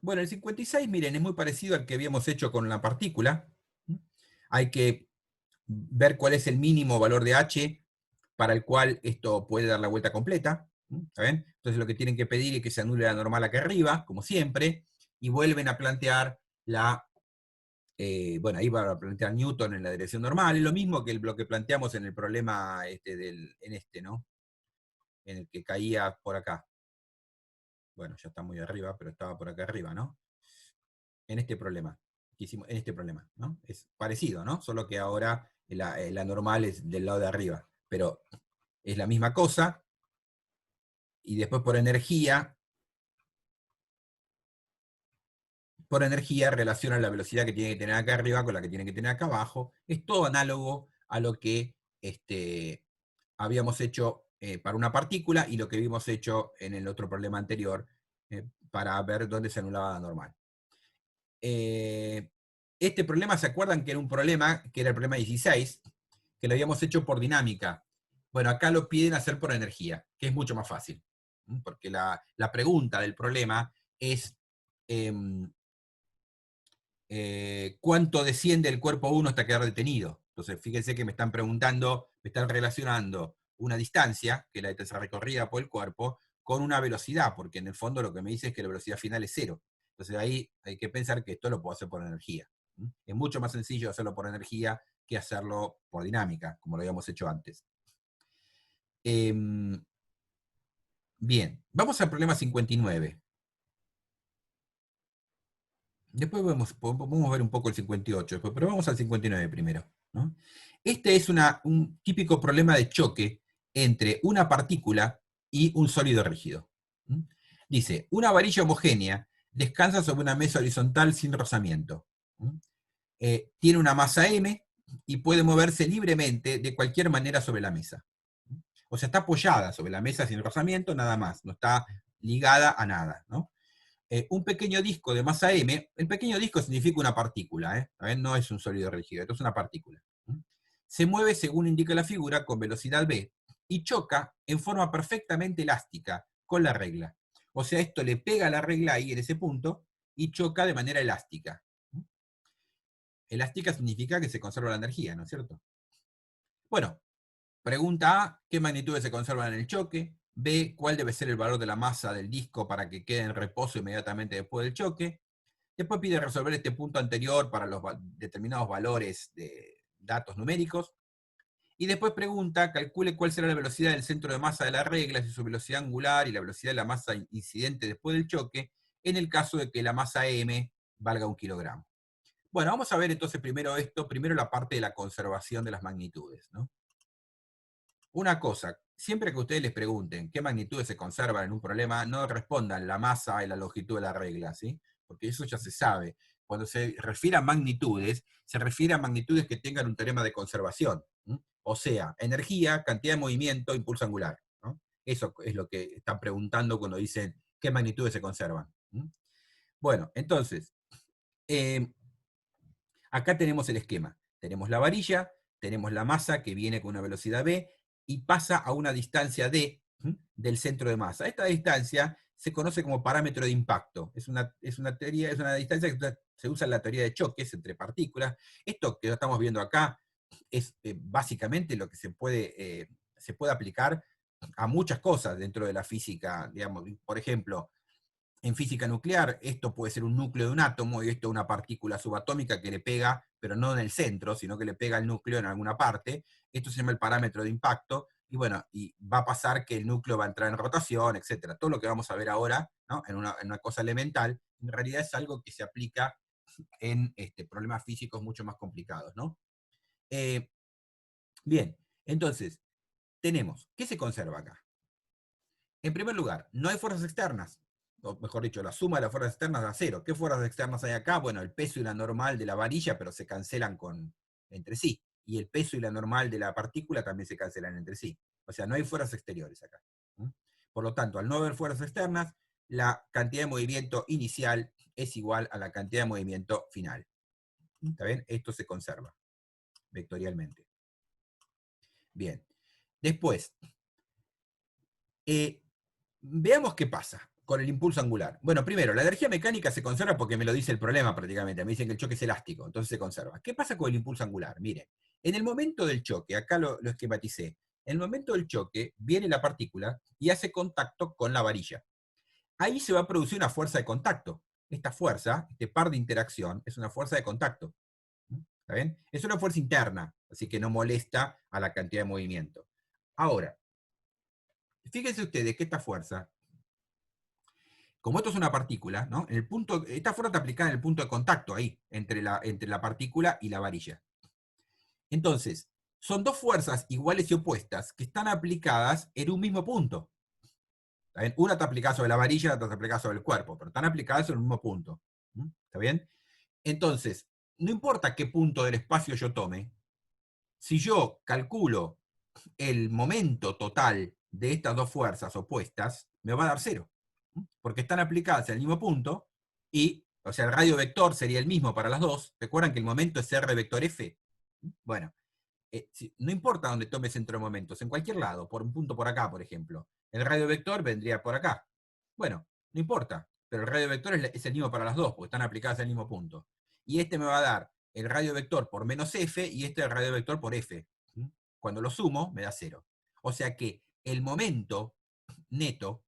Bueno, el 56, miren, es muy parecido al que habíamos hecho con la partícula. Hay que ver cuál es el mínimo valor de h para el cual esto puede dar la vuelta completa. ¿Está bien? Entonces lo que tienen que pedir es que se anule la normal acá arriba, como siempre, y vuelven a plantear bueno, ahí va a plantear Newton en la dirección normal, es lo mismo que lo que planteamos en el problema ¿no? En el que caía por acá. Bueno, ya está muy arriba, pero estaba por acá arriba, ¿no? En este problema, en este problema, ¿no? Es parecido, ¿no? Solo que ahora la normal es del lado de arriba, pero es la misma cosa, y después por energía relaciona la velocidad que tiene que tener acá arriba con la que tiene que tener acá abajo. Es todo análogo a lo que habíamos hecho para una partícula y lo que habíamos hecho en el otro problema anterior para ver dónde se anulaba la normal. Este problema, ¿se acuerdan que era un problema, que era el problema 16, que lo habíamos hecho por dinámica? Bueno, acá lo piden hacer por energía, que es mucho más fácil, porque la pregunta del problema es cuánto desciende el cuerpo 1 hasta quedar detenido. Entonces, fíjense que me están preguntando, me están relacionando una distancia, que es la que se recorrida por el cuerpo, con una velocidad, porque en el fondo lo que me dice es que la velocidad final es 0. Entonces ahí hay que pensar que esto lo puedo hacer por energía. Es mucho más sencillo hacerlo por energía que hacerlo por dinámica, como lo habíamos hecho antes. Bien, vamos al problema 59. Después podemos ver un poco el 58, pero vamos al 59 primero, ¿no? Este es un típico problema de choque entre una partícula y un sólido rígido. Dice, una varilla homogénea descansa sobre una mesa horizontal sin rozamiento. Tiene una masa m y puede moverse libremente de cualquier manera sobre la mesa. O sea, está apoyada sobre la mesa sin rozamiento, nada más, no está ligada a nada, ¿no? Un pequeño disco de masa m, el pequeño disco significa una partícula, no es un sólido rígido, esto es una partícula. Se mueve según indica la figura con velocidad v y choca en forma perfectamente elástica con la regla. O sea, esto le pega a la regla ahí en ese punto y choca de manera elástica. Elástica significa que se conserva la energía, ¿no es cierto? Bueno, pregunta A, ¿qué magnitudes se conservan en el choque? B, ¿cuál debe ser el valor de la masa del disco para que quede en reposo inmediatamente después del choque? Después pide resolver este punto anterior para los determinados valores de datos numéricos. Y después pregunta, calcule cuál será la velocidad del centro de masa de la regla, si su velocidad angular y la velocidad de la masa incidente después del choque, en el caso de que la masa m valga 1 kilogramo. Bueno, vamos a ver entonces primero la parte de la conservación de las magnitudes, ¿no? Una cosa, siempre que ustedes les pregunten qué magnitudes se conservan en un problema, no respondan la masa y la longitud de la regla, ¿sí? Porque eso ya se sabe. Cuando se refiere a magnitudes, se refiere a magnitudes que tengan un teorema de conservación. O sea, energía, cantidad de movimiento, impulso angular, ¿no? Eso es lo que están preguntando cuando dicen qué magnitudes se conservan. Bueno, entonces, eh, acá tenemos el esquema. Tenemos la varilla, tenemos la masa que viene con una velocidad v y pasa a una distancia d del centro de masa. Esta distancia se conoce como parámetro de impacto. Es una distancia que se usa en la teoría de choques entre partículas. Esto que estamos viendo acá es básicamente lo que se puede aplicar a muchas cosas dentro de la física. Digamos, por ejemplo, en física nuclear, esto puede ser un núcleo de un átomo y esto es una partícula subatómica que le pega, pero no en el centro, sino que le pega al núcleo en alguna parte. Esto se llama el parámetro de impacto. Y bueno, y va a pasar que el núcleo va a entrar en rotación, etcétera. Todo lo que vamos a ver ahora, ¿no? en una cosa elemental, en realidad es algo que se aplica en problemas físicos mucho más complicados, ¿no? Eh, bien, entonces, tenemos, ¿qué se conserva acá? En primer lugar, no hay fuerzas externas, o mejor dicho, la suma de las fuerzas externas da 0. ¿Qué fuerzas externas hay acá? Bueno, el peso y la normal de la varilla, pero se cancelan entre sí. Y el peso y la normal de la partícula también se cancelan entre sí. O sea, no hay fuerzas exteriores acá. Por lo tanto, al no haber fuerzas externas, la cantidad de movimiento inicial es igual a la cantidad de movimiento final. ¿Está bien? Esto se conserva vectorialmente. Bien. Después, veamos qué pasa. con el impulso angular? Bueno, primero, la energía mecánica se conserva porque me lo dice el problema prácticamente. Me dicen que el choque es elástico, entonces se conserva. ¿Qué pasa con el impulso angular? Miren, en el momento del choque, acá lo esquematicé, en el momento del choque viene la partícula y hace contacto con la varilla. Ahí se va a producir una fuerza de contacto. Esta fuerza, este par de interacción, es una fuerza de contacto. ¿Está bien? Es una fuerza interna, así que no molesta a la cantidad de movimiento. Ahora, fíjense ustedes que esta fuerza, como esto es una partícula, ¿no? Esta fuerza está aplicada en el punto de contacto ahí, entre la partícula y la varilla. Entonces, son dos fuerzas iguales y opuestas que están aplicadas en un mismo punto. ¿Está bien? Una está aplicada sobre la varilla, la otra está aplicada sobre el cuerpo, pero están aplicadas en el mismo punto. ¿Está bien? Entonces, no importa qué punto del espacio yo tome, si yo calculo el momento total de estas dos fuerzas opuestas, me va a dar cero. Porque están aplicadas en el mismo punto y, o sea, el radio vector sería el mismo para las dos. ¿Recuerdan que el momento es R vector F? Bueno, no importa dónde tome centro de momentos, en cualquier lado, por un punto por acá, por ejemplo. El radio vector vendría por acá. Bueno, no importa, pero el radio vector es el mismo para las dos, porque están aplicadas en el mismo punto. Y este me va a dar el radio vector por menos F y este el radio vector por F. Cuando lo sumo, me da cero. O sea que el momento neto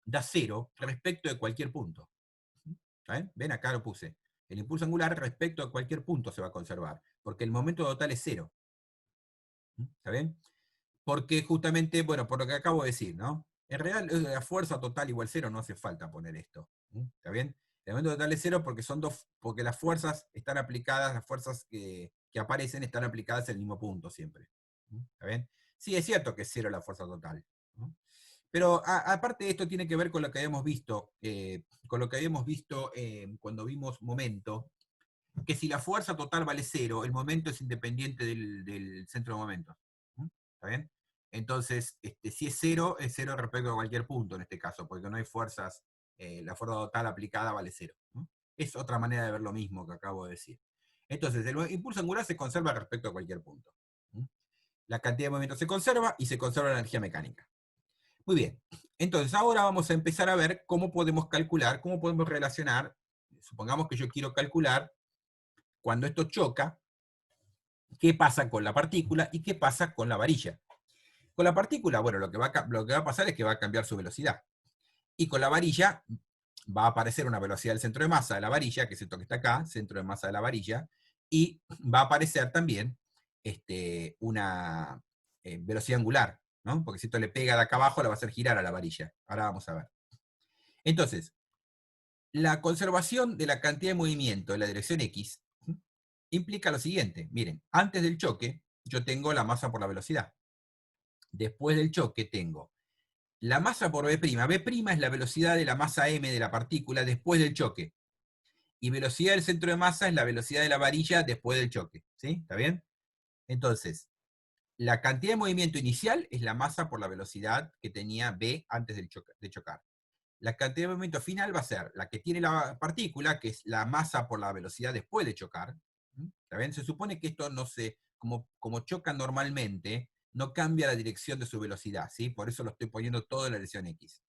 da cero respecto de cualquier punto. ¿Ven? ¿Ven? Acá lo puse. El impulso angular respecto a cualquier punto se va a conservar, porque el momento total es cero. ¿Está bien? Porque justamente, bueno, por lo que acabo de decir, ¿no? En realidad, la fuerza total igual cero, no hace falta poner esto. ¿Está bien? El momento total es cero porque porque las fuerzas están aplicadas, las fuerzas que aparecen están aplicadas en el mismo punto siempre. ¿Está bien? Sí, es cierto que es cero la fuerza total, ¿no? Pero aparte de esto tiene que ver con lo que habíamos visto, cuando vimos momento, que si la fuerza total vale cero, el momento es independiente del centro de momento. ¿Está bien? Entonces, si es cero respecto a cualquier punto en este caso, porque no hay fuerzas, la fuerza total aplicada vale cero. Es otra manera de ver lo mismo que acabo de decir. Entonces, el impulso angular se conserva respecto a cualquier punto. La cantidad de movimiento se conserva y se conserva la energía mecánica. Muy bien. Entonces, ahora vamos a empezar a ver cómo podemos calcular, cómo podemos relacionar. Supongamos que yo quiero calcular cuando esto choca, qué pasa con la partícula y qué pasa con la varilla. Con la partícula, bueno, lo que va a pasar es que va a cambiar su velocidad. Y con la varilla va a aparecer una velocidad del centro de masa de la varilla, que es esto que está acá, centro de masa de la varilla, y va a aparecer también una velocidad angular, ¿no? Porque si esto le pega de acá abajo, la va a hacer girar a la varilla. Ahora vamos a ver. Entonces, la conservación de la cantidad de movimiento en la dirección X implica lo siguiente. Miren, antes del choque, yo tengo la masa por la velocidad. Después del choque tengo la masa por B'. B' es la velocidad de la masa m de la partícula después del choque. Y velocidad del centro de masa es la velocidad de la varilla después del choque. ¿Sí? ¿Está bien? Entonces, la cantidad de movimiento inicial es la masa por la velocidad que tenía B antes de chocar. La cantidad de movimiento final va a ser la que tiene la partícula, que es la masa por la velocidad después de chocar. ¿Está bien? Se supone que esto no se, como chocan normalmente, no cambia la dirección de su velocidad, ¿sí? Por eso lo estoy poniendo todo en la dirección X.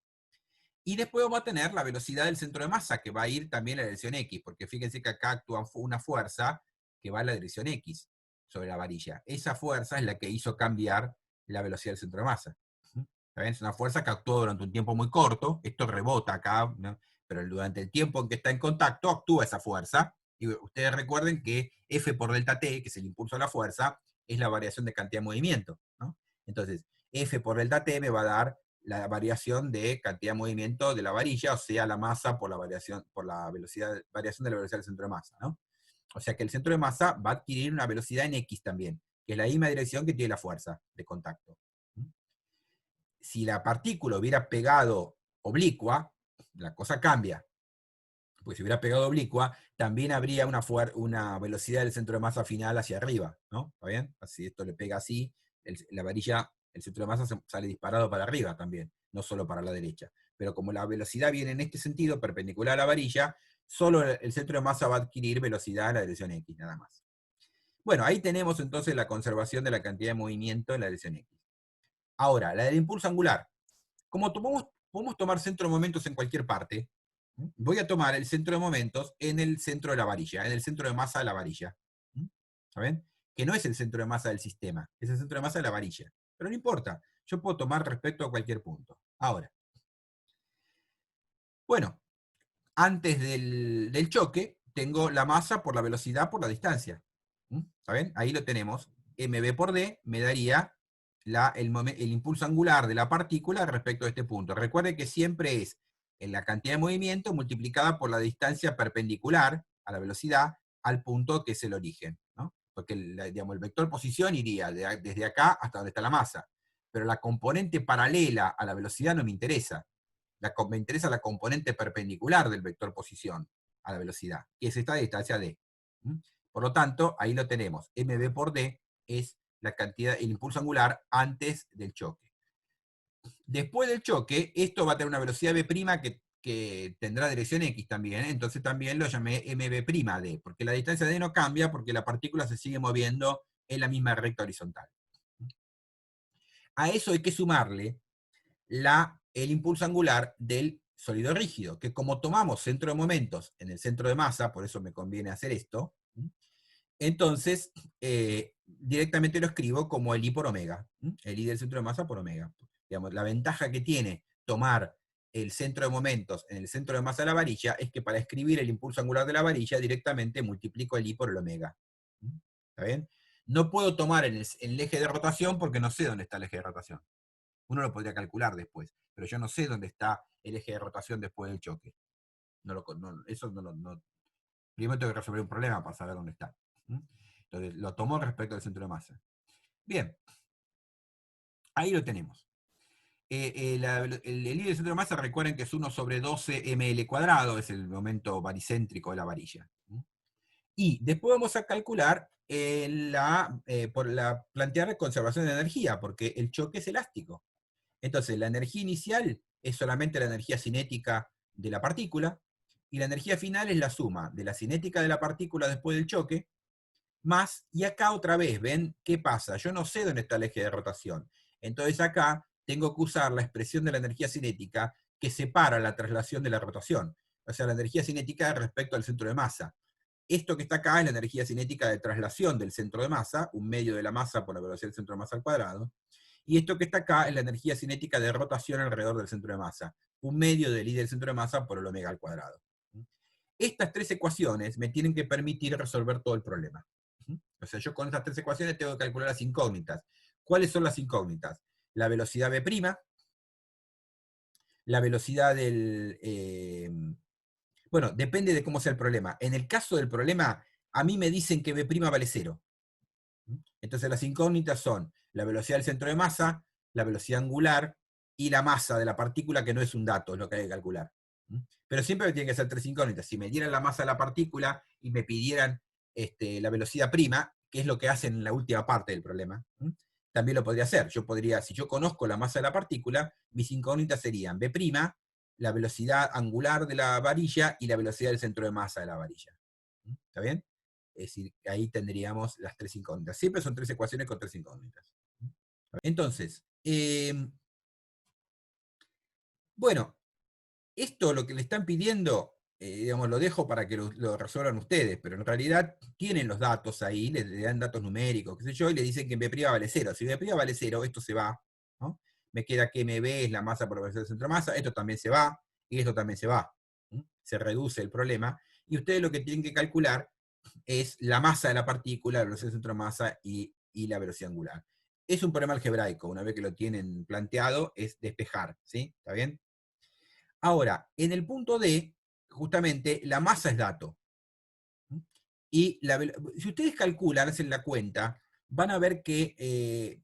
Y después vamos a tener la velocidad del centro de masa, que va a ir también en la dirección X, porque fíjense que acá actúa una fuerza que va en la dirección X sobre la varilla. Esa fuerza es la que hizo cambiar la velocidad del centro de masa. ¿Está bien? Es una fuerza que actuó durante un tiempo muy corto, esto rebota acá, ¿no? Pero durante el tiempo en que está en contacto actúa esa fuerza. Y ustedes recuerden que F por delta T, que es el impulso de la fuerza, es la variación de cantidad de movimiento, ¿no? Entonces, F por delta T me va a dar la variación de cantidad de movimiento de la varilla, o sea, la masa por la variación de la velocidad del centro de masa, ¿no? O sea que el centro de masa va a adquirir una velocidad en X también, que es la misma dirección que tiene la fuerza de contacto. Si la partícula hubiera pegado oblicua, la cosa cambia. Pues si hubiera pegado oblicua, también habría una velocidad del centro de masa final hacia arriba, ¿no? ¿Está bien? Si esto le pega así, la varilla, el centro de masa sale disparado para arriba también, no solo para la derecha. Pero como la velocidad viene en este sentido, perpendicular a la varilla, solo el centro de masa va a adquirir velocidad en la dirección X, nada más. Bueno, ahí tenemos entonces la conservación de la cantidad de movimiento en la dirección X. Ahora, la del impulso angular. Como podemos tomar centro de momentos en cualquier parte. Voy a tomar el centro de momentos en el centro de la varilla, en el centro de masa de la varilla. ¿Saben? Que no es el centro de masa del sistema, es el centro de masa de la varilla. Pero no importa, yo puedo tomar respecto a cualquier punto. Ahora, bueno, antes del choque, tengo la masa por la velocidad por la distancia. ¿Saben? Ahí lo tenemos. mv por d me daría el impulso angular de la partícula respecto a este punto. Recuerde que siempre es la cantidad de movimiento multiplicada por la distancia perpendicular a la velocidad al punto que es el origen, ¿no? Porque digamos, el vector posición iría desde acá hasta donde está la masa, pero la componente paralela a la velocidad no me interesa. Me interesa la componente perpendicular del vector posición a la velocidad, que es esta distancia d. Por lo tanto, ahí lo tenemos. mv por d es la cantidad, el impulso angular antes del choque. Después del choque, esto va a tener una velocidad v' que tendrá dirección x también, entonces también lo llamé mv', porque la distancia d no cambia porque la partícula se sigue moviendo en la misma recta horizontal. A eso hay que sumarle el impulso angular del sólido rígido, que como tomamos centro de momentos en el centro de masa, por eso me conviene hacer esto, entonces directamente lo escribo como el I por omega, el I del centro de masa por omega. Digamos, la ventaja que tiene tomar el centro de momentos en el centro de masa de la varilla es que para escribir el impulso angular de la varilla directamente multiplico el I por el omega. ¿Está bien? No puedo tomar en el eje de rotación porque no sé dónde está el eje de rotación. Uno lo podría calcular después, pero yo no sé dónde está el eje de rotación después del choque. Primero tengo que resolver un problema para saber dónde está. Entonces lo tomo respecto al centro de masa. Bien, ahí lo tenemos. El I del centro de masa, recuerden que es 1 sobre 12 ml cuadrado, es el momento baricéntrico de la varilla. Y después vamos a calcular plantear conservación de energía, porque el choque es elástico. Entonces, la energía inicial es solamente la energía cinética de la partícula, y la energía final es la suma de la cinética de la partícula después del choque, más, y acá otra vez, ¿ven qué pasa? Yo no sé dónde está el eje de rotación. Entonces acá tengo que usar la expresión de la energía cinética que separa la traslación de la rotación. O sea, la energía cinética respecto al centro de masa. Esto que está acá es la energía cinética de traslación del centro de masa, un medio de la masa por la velocidad del centro de masa al cuadrado. Y esto que está acá es la energía cinética de rotación alrededor del centro de masa, un medio del I del centro de masa por el omega al cuadrado. Estas tres ecuaciones me tienen que permitir resolver todo el problema. O sea, yo con estas tres ecuaciones tengo que calcular las incógnitas. ¿Cuáles son las incógnitas? La velocidad v', la velocidad bueno, depende de cómo sea el problema. En el caso del problema, a mí me dicen que v' vale 0. Entonces las incógnitas son la velocidad del centro de masa, la velocidad angular y la masa de la partícula, que no es un dato, es lo que hay que calcular. Pero siempre tienen que ser tres incógnitas. Si me dieran la masa de la partícula y me pidieran la velocidad prima, que es lo que hacen en la última parte del problema, también lo podría hacer. Yo podría, si yo conozco la masa de la partícula, mis incógnitas serían v', la velocidad angular de la varilla y la velocidad del centro de masa de la varilla. ¿Está bien? Es decir, ahí tendríamos las tres incógnitas. Siempre son tres ecuaciones con tres incógnitas. Entonces, bueno, esto lo que le están pidiendo, digamos, lo dejo para que lo resuelvan ustedes, pero en realidad tienen los datos ahí, le dan datos numéricos, qué sé yo, y le dicen que v' vale 0. Si v' vale 0, esto se va, ¿no? Me queda que mv es la masa por velocidad del centro de masa, esto también se va, y esto también se va. Se reduce el problema, y ustedes lo que tienen que calcular es la masa de la partícula, la velocidad del centro de masa y la velocidad angular. Es un problema algebraico, una vez que lo tienen planteado, es despejar, ¿sí? ¿Está bien? Ahora, en el punto D, justamente, la masa es dato. Y si ustedes calculan, hacen la cuenta, van a ver que,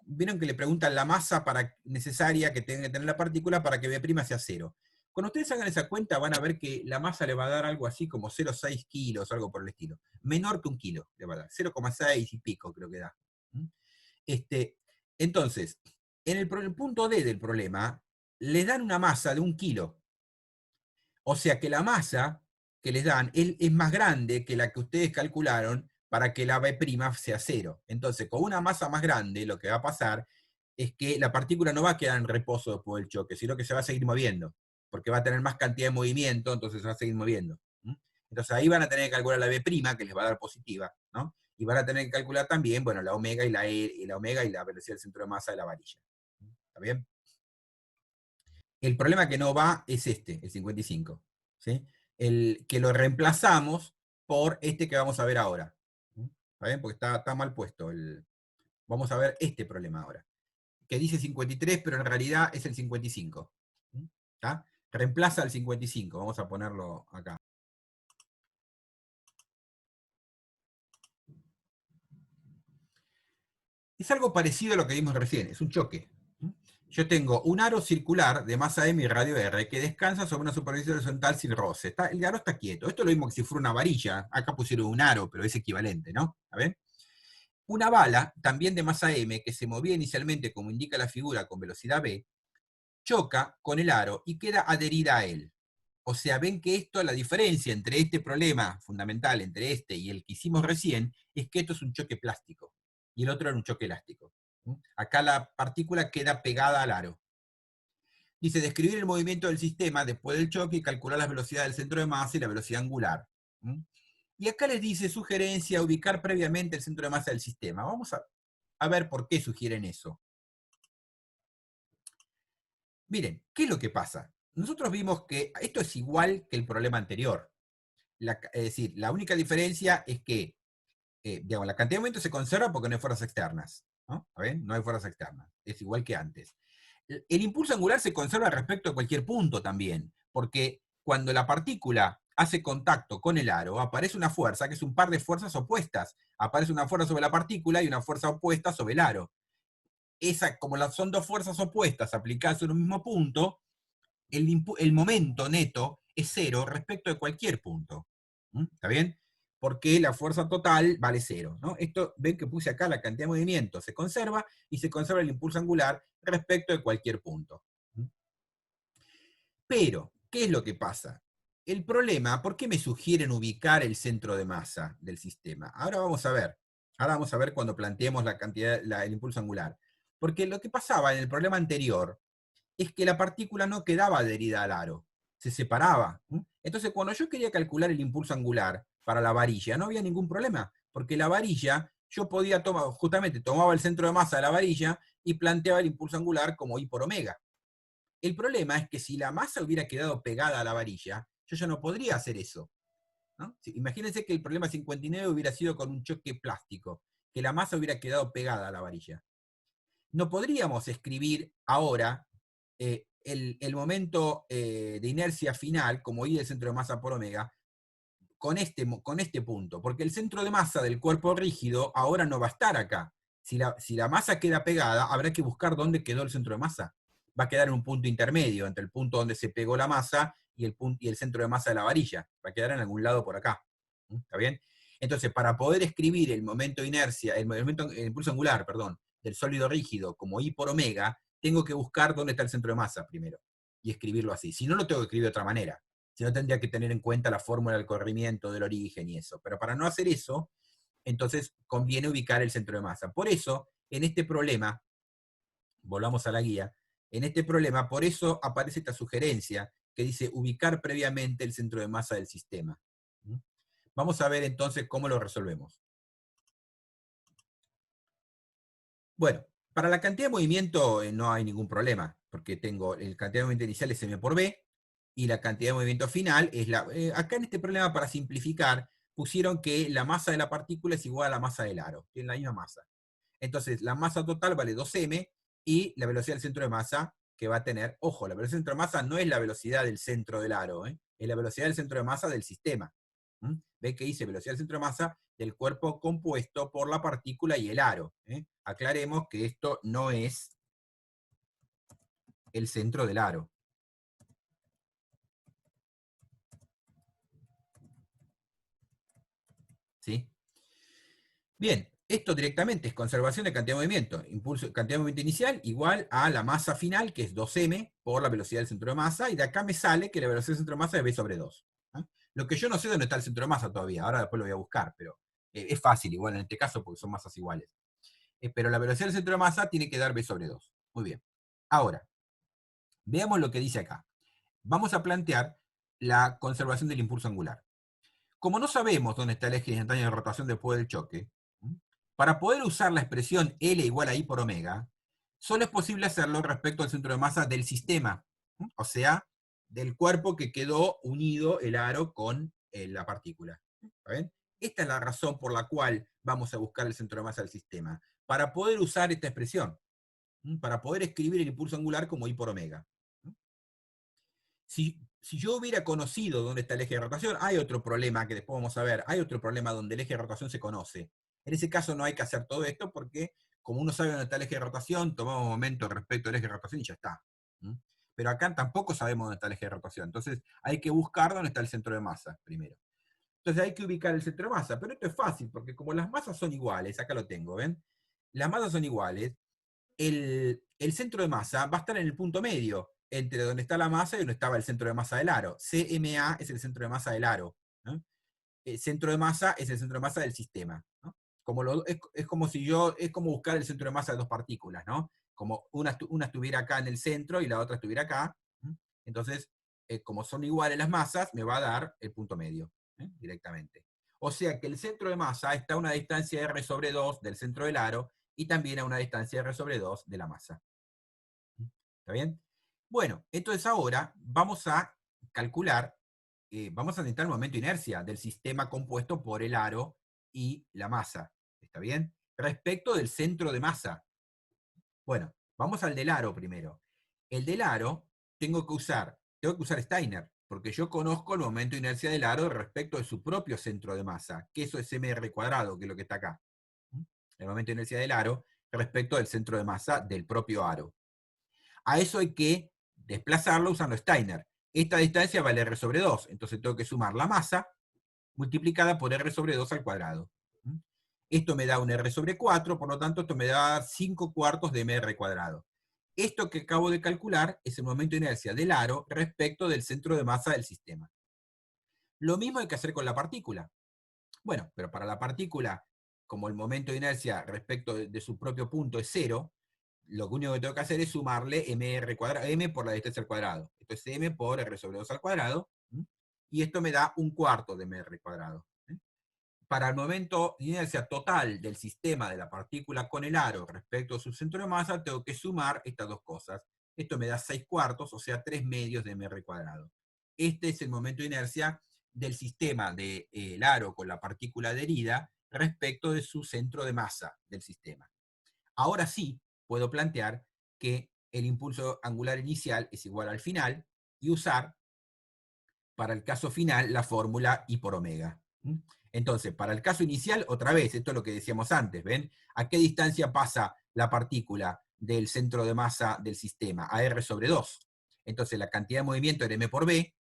vieron que le preguntan la masa necesaria que tenga que tener la partícula para que B' sea 0. Cuando ustedes hagan esa cuenta, van a ver que la masa le va a dar algo así como 0,6 kilos, algo por el estilo. Menor que un kilo le va a dar, 0,6 y pico creo que da. Entonces, en el punto D del problema, le dan una masa de 1 kilo. O sea que la masa que les dan es más grande que la que ustedes calcularon para que la B' sea 0. Entonces, con una masa más grande, lo que va a pasar es que la partícula no va a quedar en reposo después del choque, sino que se va a seguir moviendo, porque va a tener más cantidad de movimiento, entonces se va a seguir moviendo. Entonces ahí van a tener que calcular la B', que les va a dar positiva, ¿no? Y van a tener que calcular también, bueno, la omega y la omega y la velocidad del centro de masa de la varilla. ¿Está bien? El problema que no va es este, el 55. ¿Sí? El que lo reemplazamos por este que vamos a ver ahora. ¿Está bien? Porque está mal puesto. Vamos a ver este problema ahora. Que dice 53, pero en realidad es el 55. ¿Está? Reemplaza el 55. Vamos a ponerlo acá. Es algo parecido a lo que vimos recién. Es un choque. Yo tengo un aro circular de masa m y radio r que descansa sobre una superficie horizontal sin roce. El aro está quieto. Esto es lo mismo que si fuera una varilla. Acá pusieron un aro, pero es equivalente, ¿no? ¿A ver? Una bala, también de masa m, que se movía inicialmente como indica la figura con velocidad v, choca con el aro y queda adherida a él. O sea, ven que esto, la diferencia entre este problema fundamental, entre este y el que hicimos recién, es que esto es un choque plástico y el otro era un choque elástico. Acá la partícula queda pegada al aro. Dice, describir el movimiento del sistema después del choque y calcular las velocidades del centro de masa y la velocidad angular. Y acá les dice, sugerencia, ubicar previamente el centro de masa del sistema. Vamos a ver por qué sugieren eso. Miren, ¿qué es lo que pasa? Nosotros vimos que esto es igual que el problema anterior. Es decir, la única diferencia es que digamos, la cantidad de movimiento se conserva porque no hay fuerzas externas. ¿No? ¿Ven? No hay fuerzas externas. Es igual que antes. El impulso angular se conserva respecto a cualquier punto también, porque cuando la partícula hace contacto con el aro, aparece una fuerza que es un par de fuerzas opuestas. Aparece una fuerza sobre la partícula y una fuerza opuesta sobre el aro. Como son dos fuerzas opuestas aplicadas en un mismo punto, el momento neto es cero respecto de cualquier punto. ¿Está bien? Porque la fuerza total vale cero. ¿No? Esto, ven que puse acá la cantidad de movimiento, se conserva y se conserva el impulso angular respecto de cualquier punto. Pero, ¿qué es lo que pasa? El problema, ¿por qué me sugieren ubicar el centro de masa del sistema? Ahora vamos a ver. Ahora vamos a ver cuando planteemos la cantidad, el impulso angular. Porque lo que pasaba en el problema anterior es que la partícula no quedaba adherida al aro, se separaba. Entonces, cuando yo quería calcular el impulso angular para la varilla, no había ningún problema, porque la varilla, yo podía tomar, justamente tomaba el centro de masa de la varilla y planteaba el impulso angular como I por omega. El problema es que si la masa hubiera quedado pegada a la varilla, yo ya no podría hacer eso. ¿No? Imagínense que el problema 59 hubiera sido con un choque plástico, que la masa hubiera quedado pegada a la varilla. No podríamos escribir ahora el momento de inercia final, como I del centro de masa por omega, con este punto, porque el centro de masa del cuerpo rígido ahora no va a estar acá. Si la masa queda pegada, habrá que buscar dónde quedó el centro de masa. Va a quedar en un punto intermedio entre el punto donde se pegó la masa y el centro de masa de la varilla. Va a quedar en algún lado por acá. ¿Está bien? Entonces, para poder escribir el momento de inercia, el impulso angular, perdón, del sólido rígido como I por omega, tengo que buscar dónde está el centro de masa primero y escribirlo así. Si no, lo tengo que escribir de otra manera. Si no, tendría que tener en cuenta la fórmula del corrimiento, del origen y eso. Pero para no hacer eso, entonces conviene ubicar el centro de masa. Por eso, en este problema, volvamos a la guía, en este problema, por eso aparece esta sugerencia que dice ubicar previamente el centro de masa del sistema. Vamos a ver entonces cómo lo resolvemos. Bueno, para la cantidad de movimiento no hay ningún problema, porque tengo el cantidad de movimiento inicial es m por b, y la cantidad de movimiento final es la... acá en este problema, para simplificar, pusieron que la masa de la partícula es igual a la masa del aro, tienen la misma masa. Entonces, la masa total vale 2m, y la velocidad del centro de masa que va a tener, ojo, la velocidad del centro de masa no es la velocidad del centro del aro, es la velocidad del centro de masa del sistema. ¿Ven que dice velocidad del centro de masa del cuerpo compuesto por la partícula y el aro? Aclaremos que esto no es el centro del aro. ¿Sí? Bien, esto directamente es conservación de cantidad de movimiento. Cantidad de movimiento inicial igual a la masa final, que es 2m, por la velocidad del centro de masa, y de acá me sale que la velocidad del centro de masa es v sobre 2. Lo que yo no sé dónde está el centro de masa todavía, ahora después lo voy a buscar, pero es fácil igual en este caso porque son masas iguales. pero la velocidad del centro de masa tiene que dar v sobre 2. Muy bien. Ahora, veamos lo que dice acá. Vamos a plantear la conservación del impulso angular. Como no sabemos dónde está el eje instantáneo de rotación después del choque, para poder usar la expresión L igual a I por omega, solo es posible hacerlo respecto al centro de masa del sistema, o sea, del cuerpo que quedó unido el aro con la partícula. ¿Está bien? Esta es la razón por la cual vamos a buscar el centro de masa del sistema, para poder usar esta expresión, para poder escribir el impulso angular como I por omega. Si yo hubiera conocido dónde está el eje de rotación, hay otro problema que después vamos a ver, hay otro problema donde el eje de rotación se conoce. En ese caso no hay que hacer todo esto porque como uno sabe dónde está el eje de rotación, tomamos un momento respecto al eje de rotación y ya está. Pero acá tampoco sabemos dónde está el eje de rotación, entonces hay que buscar dónde está el centro de masa primero. Entonces hay que ubicar el centro de masa, pero esto es fácil porque como las masas son iguales, acá lo tengo, ¿ven? Las masas son iguales, el centro de masa va a estar en el punto medio entre donde está la masa y donde estaba el centro de masa del aro. CMA es el centro de masa del aro. ¿No? El centro de masa es el centro de masa del sistema. ¿No? Es como si es como buscar el centro de masa de dos partículas, ¿no? Como una estuviera acá en el centro y la otra estuviera acá. ¿No? Entonces, como son iguales las masas, me va a dar el punto medio, directamente. O sea que el centro de masa está a una distancia R sobre 2 del centro del aro y también a una distancia R sobre 2 de la masa. ¿Está bien? Bueno, entonces ahora vamos a calcular, vamos a necesitar el momento de inercia del sistema compuesto por el aro y la masa. ¿Está bien? Respecto del centro de masa. Bueno, vamos al del aro primero. El del aro tengo que usar Steiner, porque yo conozco el momento de inercia del aro respecto de su propio centro de masa, que eso es mr cuadrado, que es lo que está acá. El momento de inercia del aro respecto del centro de masa del propio aro. A eso hay que desplazarlo usando Steiner. Esta distancia vale R sobre 2, entonces tengo que sumar la masa multiplicada por R sobre 2 al cuadrado. Esto me da un R sobre 4, por lo tanto esto me da 5 cuartos de mr cuadrado. Esto que acabo de calcular es el momento de inercia del aro respecto del centro de masa del sistema. Lo mismo hay que hacer con la partícula. Bueno, pero para la partícula, como el momento de inercia respecto de su propio punto es 0, lo único que tengo que hacer es sumarle m por la distancia al cuadrado. Esto es m por r sobre 2 al cuadrado, y esto me da un cuarto de mr cuadrado. Para el momento de inercia total del sistema de la partícula con el aro respecto a su centro de masa, tengo que sumar estas dos cosas. Esto me da 6 cuartos, o sea, 3 medios de mr cuadrado. Este es el momento de inercia del sistema del aro con la partícula adherida respecto de su centro de masa del sistema. Ahora sí puedo plantear que el impulso angular inicial es igual al final y usar para el caso final la fórmula I por omega. Entonces, para el caso inicial, otra vez, esto es lo que decíamos antes, ¿ven? ¿A qué distancia pasa la partícula del centro de masa del sistema? A R sobre 2. Entonces, la cantidad de movimiento era M por B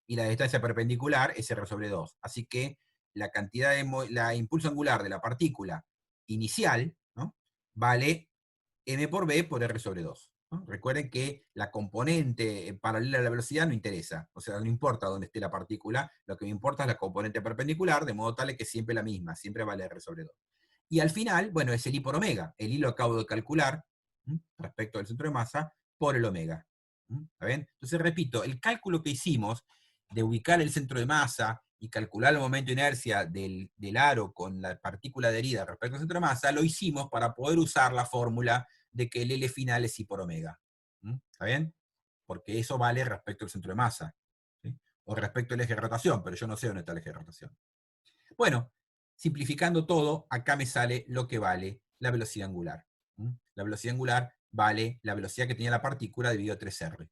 y la distancia perpendicular es R sobre 2. Así que la cantidad la impulso angular de la partícula inicial, ¿no?, vale M por B por R sobre 2. ¿No? Recuerden que la componente paralela a la velocidad no interesa, o sea, no importa dónde esté la partícula, lo que me importa es la componente perpendicular, de modo tal que siempre la misma, siempre vale R sobre 2. Y al final, bueno, es el I por omega. El I lo acabo de calcular respecto al centro de masa por el omega. ¿Está bien? Entonces, repito, el cálculo que hicimos de ubicar el centro de masa y calcular el momento de inercia del aro con la partícula adherida respecto al centro de masa, lo hicimos para poder usar la fórmula de que el L final es I por omega. ¿Está bien? Porque eso vale respecto al centro de masa. ¿Sí? O respecto al eje de rotación, pero yo no sé dónde está el eje de rotación. Bueno, simplificando todo, acá me sale lo que vale la velocidad angular. La velocidad angular vale la velocidad que tenía la partícula dividido 3R.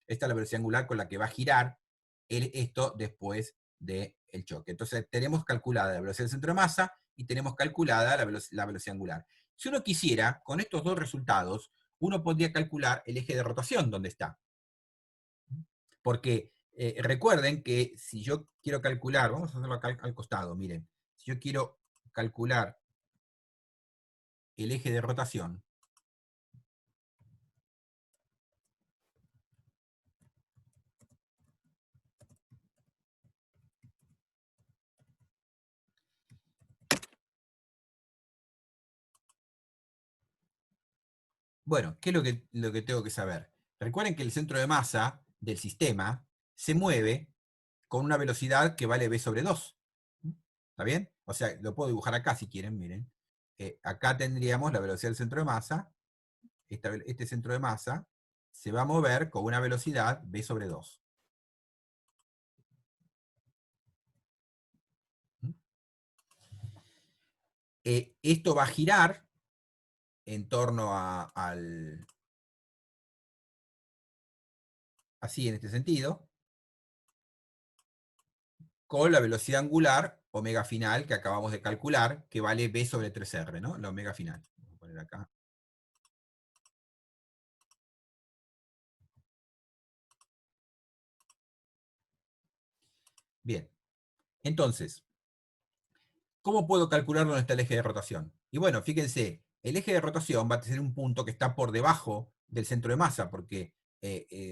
Esta es la velocidad angular con la que va a girar esto después del choque. Entonces tenemos calculada la velocidad del centro de masa y tenemos calculada la velocidad angular. Si uno quisiera, con estos dos resultados, uno podría calcular el eje de rotación donde está. Porque recuerden que si yo quiero calcular, vamos a hacerlo acá al costado, miren, si yo quiero calcular el eje de rotación, Bueno, ¿qué es lo que tengo que saber? Recuerden que el centro de masa del sistema se mueve con una velocidad que vale v sobre 2. ¿Está bien? O sea, lo puedo dibujar acá si quieren, miren. Acá tendríamos la velocidad del centro de masa. Este centro de masa se va a mover con una velocidad v sobre 2. Esto va a girar en torno así en este sentido, con la velocidad angular omega final que acabamos de calcular, que vale v sobre 3r, ¿no? La omega final. Voy a poner acá. Bien, entonces, ¿cómo puedo calcular dónde está el eje de rotación? Y bueno, fíjense, el eje de rotación va a ser un punto que está por debajo del centro de masa, porque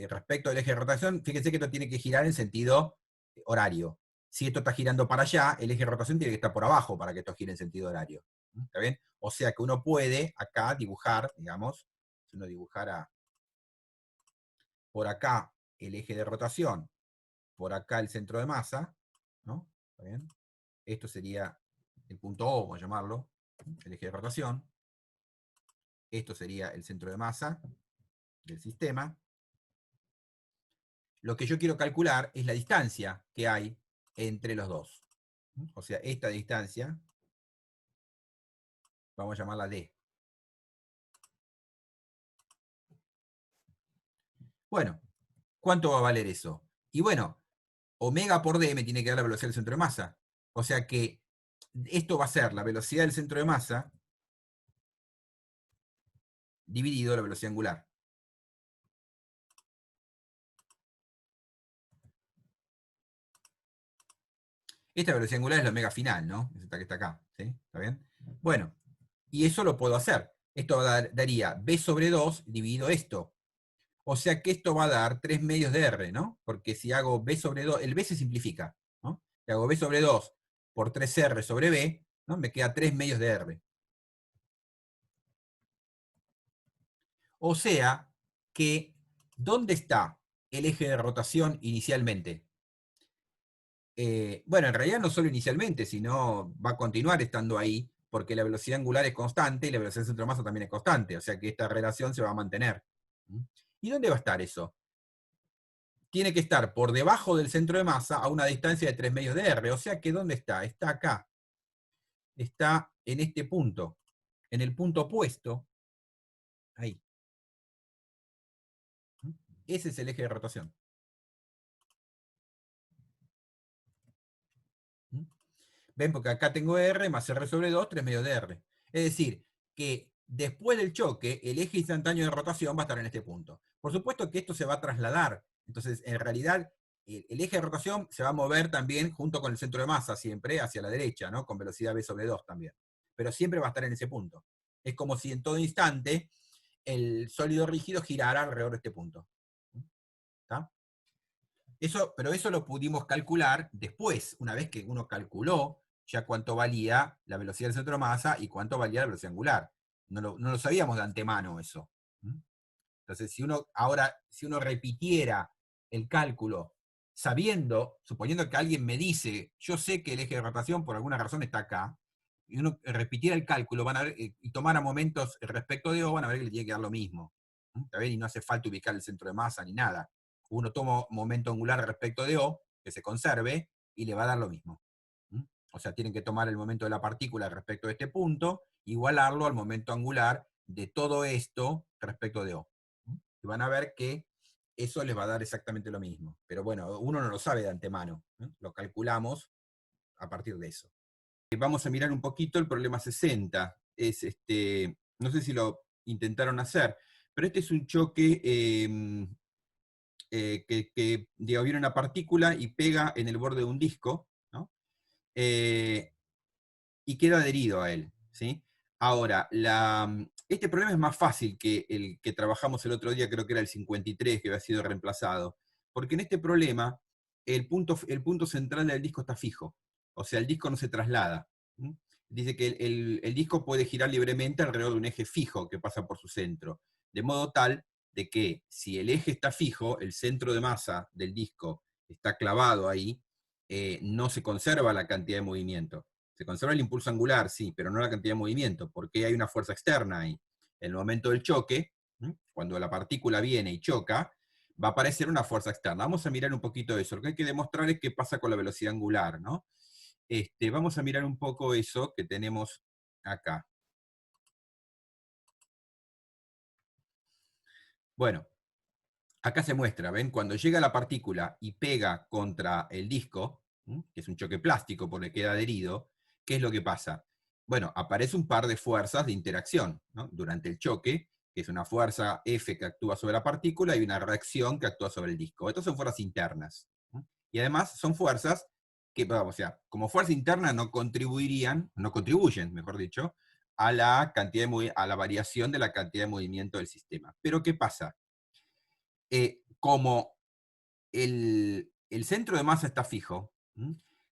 respecto al eje de rotación, fíjense que esto tiene que girar en sentido horario. Si esto está girando para allá, el eje de rotación tiene que estar por abajo para que esto gire en sentido horario. ¿Está bien? O sea que uno puede acá dibujar, digamos, si uno dibujara por acá el eje de rotación, por acá el centro de masa, ¿no? ¿Está bien? Esto sería el punto O, vamos a llamarlo, el eje de rotación. Esto sería el centro de masa del sistema. Lo que yo quiero calcular es la distancia que hay entre los dos. O sea, esta distancia, vamos a llamarla D. Bueno, ¿cuánto va a valer eso? Y bueno, omega por D me tiene que dar la velocidad del centro de masa. O sea que esto va a ser la velocidad del centro de masa dividido la velocidad angular. Esta velocidad angular es la omega final, ¿no? Es esta que está acá, ¿sí? ¿Está bien? Bueno, y eso lo puedo hacer. Esto daría b sobre 2 dividido esto. O sea que esto va a dar 3 medios de r, ¿no? Porque si hago b sobre 2, el b se simplifica, ¿no? Si hago b sobre 2 por 3r sobre b, ¿no? Me queda 3 medios de r. O sea que, ¿dónde está el eje de rotación inicialmente? Bueno, en realidad no solo inicialmente, sino va a continuar estando ahí, porque la velocidad angular es constante y la velocidad del centro de masa también es constante, o sea que esta relación se va a mantener. ¿Y dónde va a estar eso? Tiene que estar por debajo del centro de masa a una distancia de 3 medios de r, o sea que ¿dónde está? Está acá. Está en este punto, en el punto opuesto, ahí. Ese es el eje de rotación. ¿Ven? Porque acá tengo R más R sobre 2, 3 medios de R. Es decir, que después del choque, el eje instantáneo de rotación va a estar en este punto. Por supuesto que esto se va a trasladar. Entonces, en realidad, el eje de rotación se va a mover también junto con el centro de masa, siempre hacia la derecha, ¿no? Con velocidad v sobre 2 también. Pero siempre va a estar en ese punto. Es como si en todo instante el sólido rígido girara alrededor de este punto. ¿Está? Pero eso lo pudimos calcular después, una vez que uno calculó ya cuánto valía la velocidad del centro de masa y cuánto valía la velocidad angular. No lo sabíamos de antemano eso. Entonces, si uno repitiera el cálculo sabiendo, suponiendo que alguien me dice, yo sé que el eje de rotación por alguna razón está acá, y uno repitiera el cálculo van a ver, y tomara momentos respecto de O, van a ver que le tiene que dar lo mismo. ¿Está bien? Y no hace falta ubicar el centro de masa ni nada. Uno toma momento angular respecto de O, que se conserve, y le va a dar lo mismo. O sea, tienen que tomar el momento de la partícula respecto de este punto, igualarlo al momento angular de todo esto respecto de O. Y van a ver que eso les va a dar exactamente lo mismo. Pero bueno, uno no lo sabe de antemano, ¿no? Lo calculamos a partir de eso. Vamos a mirar un poquito el problema 60. No sé si lo intentaron hacer, pero este es un choque que viene una partícula y pega en el borde de un disco, ¿no? Y queda adherido a él, ¿sí? Ahora, este problema es más fácil que el que trabajamos el otro día, creo que era el 53, que había sido reemplazado, porque en este problema el punto central del disco está fijo, o sea, el disco no se traslada. Dice que el disco puede girar libremente alrededor de un eje fijo que pasa por su centro, de modo tal de que si el eje está fijo, el centro de masa del disco está clavado ahí, no se conserva la cantidad de movimiento. Se conserva el impulso angular, sí, pero no la cantidad de movimiento, porque hay una fuerza externa ahí. En el momento del choque, cuando la partícula viene y choca, va a aparecer una fuerza externa. Vamos a mirar un poquito eso. Lo que hay que demostrar es qué pasa con la velocidad angular, ¿no? Vamos a mirar un poco eso que tenemos acá. Bueno, acá se muestra, ¿ven? Cuando llega la partícula y pega contra el disco, que es un choque plástico porque queda adherido, ¿qué es lo que pasa? Bueno, aparece un par de fuerzas de interacción, ¿no? Durante el choque, que es una fuerza F que actúa sobre la partícula y una reacción que actúa sobre el disco. Estas son fuerzas internas. Y además son fuerzas que, o sea, como fuerza interna no contribuirían, no contribuyen, mejor dicho, a la cantidad a la variación de la cantidad de movimiento del sistema. Pero ¿qué pasa? Como el centro de masa está fijo,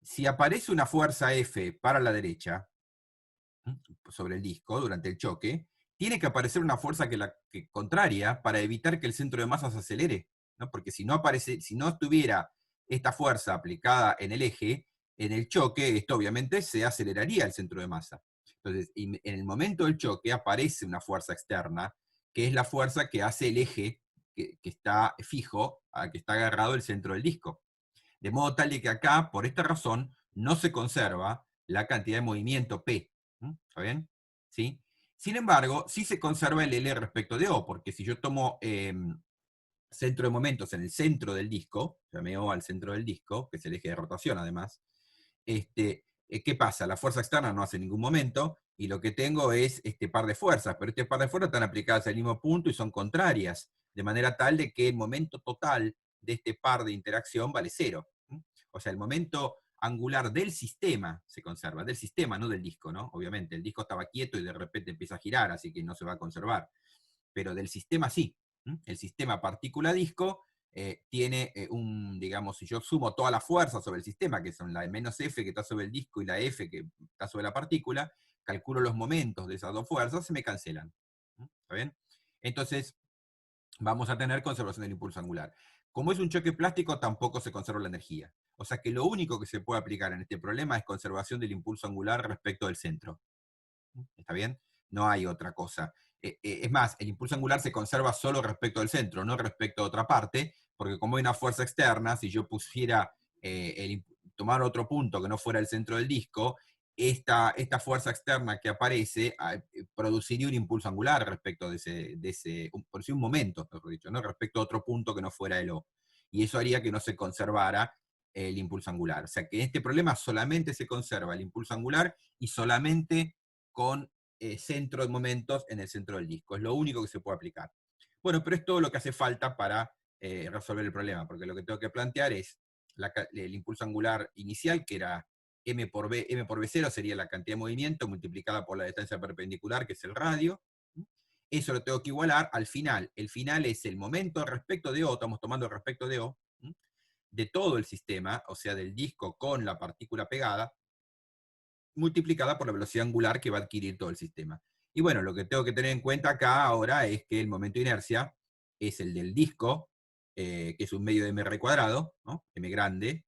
si aparece una fuerza F para la derecha, sobre el disco durante el choque, tiene que aparecer una fuerza que contraria para evitar que el centro de masa se acelere, ¿no? Porque si no aparece, si no estuviera esta fuerza aplicada en el eje, en el choque, esto obviamente se aceleraría el centro de masa. Entonces, en el momento del choque aparece una fuerza externa, que es la fuerza que hace el eje que está fijo, a que está agarrado el centro del disco. De modo tal de que acá, por esta razón, no se conserva la cantidad de movimiento P. ¿Está bien? ¿Sí? Sin embargo, sí se conserva el L respecto de O, porque si yo tomo centro de momentos en el centro del disco, llamé O al centro del disco, que es el eje de rotación además, ¿qué pasa? La fuerza externa no hace ningún momento, y lo que tengo es este par de fuerzas, pero este par de fuerzas están aplicadas al mismo punto y son contrarias, de manera tal de que el momento total de este par de interacción vale cero. O sea, el momento angular del sistema se conserva, del sistema, no del disco, ¿no? Obviamente, el disco estaba quieto y de repente empieza a girar, así que no se va a conservar. Pero del sistema sí. El sistema partícula-disco tiene digamos, si yo sumo toda la fuerza sobre el sistema, que son la menos F que está sobre el disco y la F que está sobre la partícula, calculo los momentos de esas dos fuerzas, se me cancelan. ¿Está bien? Entonces, vamos a tener conservación del impulso angular. Como es un choque plástico, tampoco se conserva la energía. O sea que lo único que se puede aplicar en este problema es conservación del impulso angular respecto del centro. ¿Está bien? No hay otra cosa. Es más, el impulso angular se conserva solo respecto del centro, no respecto a otra parte, porque como hay una fuerza externa, si yo pusiera, tomar otro punto que no fuera el centro del disco, esta fuerza externa que aparece produciría un impulso angular respecto por decir un momento, mejor dicho, ¿no? Respecto a otro punto que no fuera el O. Y eso haría que no se conservara el impulso angular. O sea que en este problema solamente se conserva el impulso angular y solamente con centro de momentos en el centro del disco. Es lo único que se puede aplicar. Bueno, pero es todo lo que hace falta para resolver el problema, porque lo que tengo que plantear es el impulso angular inicial, que era m por b0 sería la cantidad de movimiento multiplicada por la distancia perpendicular, que es el radio. Eso lo tengo que igualar al final. El final es el momento respecto de O, estamos tomando respecto de O, de todo el sistema, o sea, del disco con la partícula pegada, multiplicada por la velocidad angular que va a adquirir todo el sistema. Y bueno, lo que tengo que tener en cuenta acá ahora es que el momento de inercia es el del disco, que es un medio de mr cuadrado, ¿no? M grande,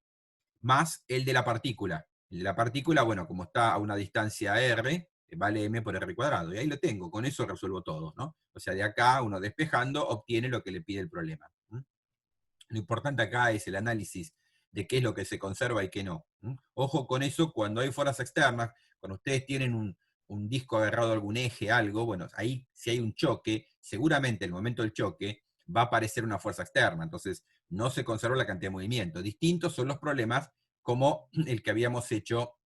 más el de la partícula. El de la partícula, bueno, como está a una distancia r, vale m por r cuadrado. Y ahí lo tengo, con eso resuelvo todo, ¿no? O sea, de acá uno despejando obtiene lo que le pide el problema. Lo importante acá es el análisis de qué es lo que se conserva y qué no. Ojo con eso cuando hay fuerzas externas, cuando ustedes tienen un disco agarrado a algún eje, algo, bueno, ahí si hay un choque, seguramente en el momento del choque va a aparecer una fuerza externa, entonces no se conserva la cantidad de movimiento. Distintos son los problemas como el que habíamos hecho,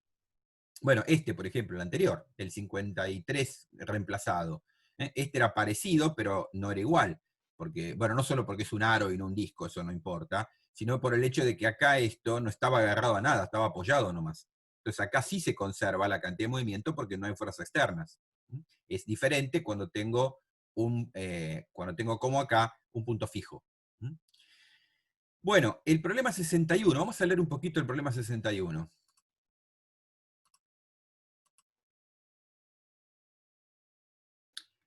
bueno, por ejemplo, el anterior, el 53 reemplazado. Este era parecido, pero no era igual porque, bueno, no solo porque es un aro y no un disco, eso no importa, sino por el hecho de que acá esto no estaba agarrado a nada, estaba apoyado nomás. Entonces acá sí se conserva la cantidad de movimiento porque no hay fuerzas externas. Es diferente cuando tengo como acá un punto fijo. Bueno, el problema 61, vamos a leer un poquito el problema 61.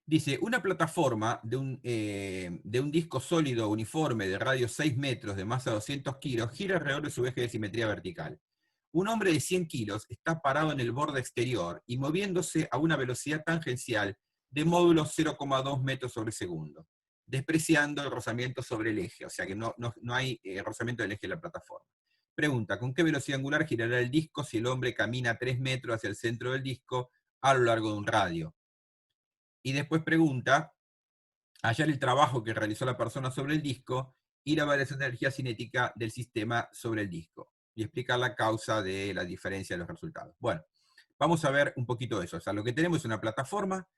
Dice, una plataforma de un disco sólido uniforme de radio 6 metros de masa 200 kilos gira alrededor de su eje de simetría vertical. Un hombre de 100 kilos está parado en el borde exterior y moviéndose a una velocidad tangencial de módulo 0,2 metros sobre segundo, despreciando el rozamiento sobre el eje, o sea que no hay rozamiento del eje de la plataforma. Pregunta, ¿con qué velocidad angular girará el disco si el hombre camina 3 metros hacia el centro del disco a lo largo de un radio? Y después pregunta, hallar el trabajo que realizó la persona sobre el disco y la variación de energía cinética del sistema sobre el disco, y explicar la causa de la diferencia de los resultados. Bueno, vamos a ver un poquito eso. O sea, lo que tenemos es una plataforma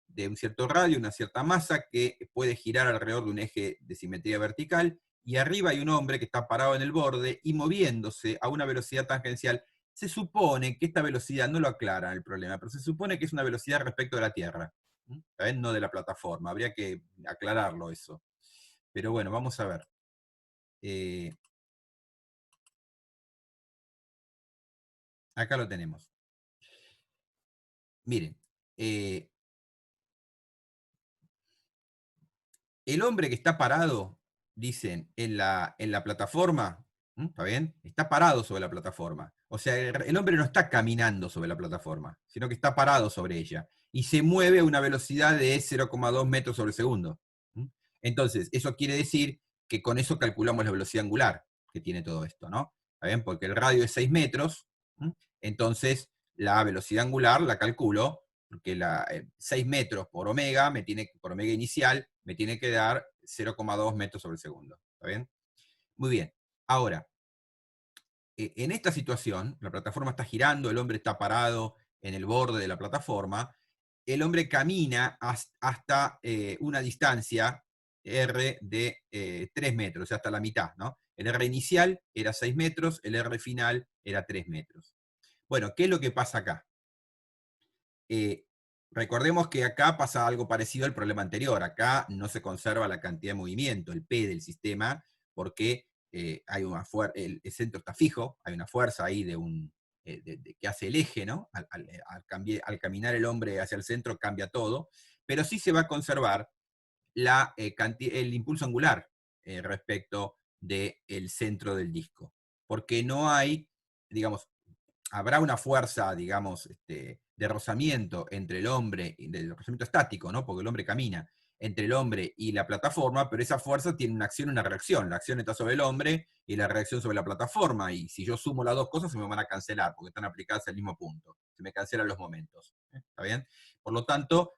de un cierto radio, una cierta masa, que puede girar alrededor de un eje de simetría vertical, y arriba hay un hombre que está parado en el borde y moviéndose a una velocidad tangencial. Se supone que esta velocidad, no lo aclara el problema, pero se supone que es una velocidad respecto de la Tierra, no de la plataforma. Habría que aclararlo eso. Pero bueno, vamos a ver. Acá lo tenemos. Miren, el hombre que está parado, dicen, en la plataforma, ¿está bien? Está parado sobre la plataforma. O sea, el hombre no está caminando sobre la plataforma, sino que está parado sobre ella. Y se mueve a una velocidad de 0,2 metros sobre segundo. Entonces, eso quiere decir que con eso calculamos la velocidad angular que tiene todo esto, ¿no? ¿Está bien? Porque el radio es 6 metros, entonces la velocidad angular la calculo porque 6 metros por omega inicial, me tiene que dar 0,2 metros sobre segundo. ¿Está bien? Muy bien. Ahora, en esta situación, la plataforma está girando, el hombre está parado en el borde de la plataforma, el hombre camina hasta una distancia R de 3 metros, o sea, hasta la mitad, ¿no? El R inicial era 6 metros, el R final era 3 metros. Bueno, ¿qué es lo que pasa acá? Recordemos que acá pasa algo parecido al problema anterior. Acá no se conserva la cantidad de movimiento, el P del sistema, porque hay el centro está fijo, hay una fuerza ahí que hace el eje, ¿no? Al caminar el hombre hacia el centro cambia todo, pero sí se va a conservar el impulso angular respecto del centro del disco, porque no hay, digamos, habrá una fuerza, digamos, de rozamiento entre el hombre, del rozamiento estático, ¿no? Porque el hombre camina, entre el hombre y la plataforma, pero esa fuerza tiene una acción y una reacción. La acción está sobre el hombre y la reacción sobre la plataforma, y si yo sumo las dos cosas se me van a cancelar, porque están aplicadas al mismo punto. Se me cancelan los momentos. ¿Está bien? Por lo tanto,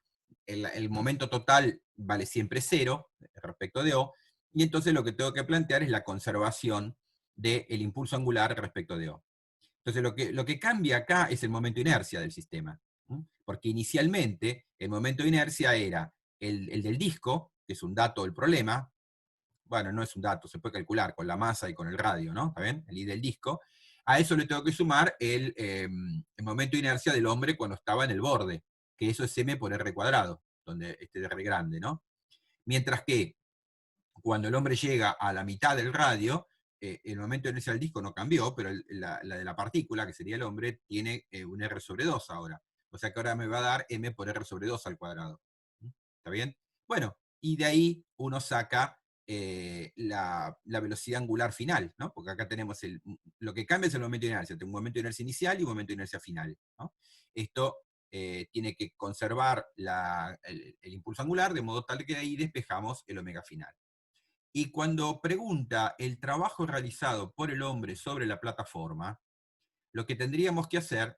el momento total vale siempre cero respecto de O, y entonces lo que tengo que plantear es la conservación del impulso angular respecto de O. Entonces lo que cambia acá es el momento de inercia del sistema, porque inicialmente el momento de inercia era el del disco, que es un dato del problema. Bueno, no es un dato, se puede calcular con la masa y con el radio, ¿no? ¿Está bien? El I del disco. A eso le tengo que sumar el momento de inercia del hombre cuando estaba en el borde, que eso es m por r cuadrado, donde este r grande, ¿no? Mientras que cuando el hombre llega a la mitad del radio, el momento de inercia del disco no cambió, pero la de la partícula, que sería el hombre, tiene un r sobre 2 ahora. O sea que ahora me va a dar m por r sobre 2 al cuadrado. ¿Está bien? Bueno, y de ahí uno saca la velocidad angular final, ¿no? Porque acá tenemos lo que cambia es el momento de inercia. Tengo un momento de inercia inicial y un momento de inercia final, ¿no? Esto tiene que conservar el impulso angular, de modo tal que de ahí despejamos el omega final. Y cuando pregunta el trabajo realizado por el hombre sobre la plataforma, lo que tendríamos que hacer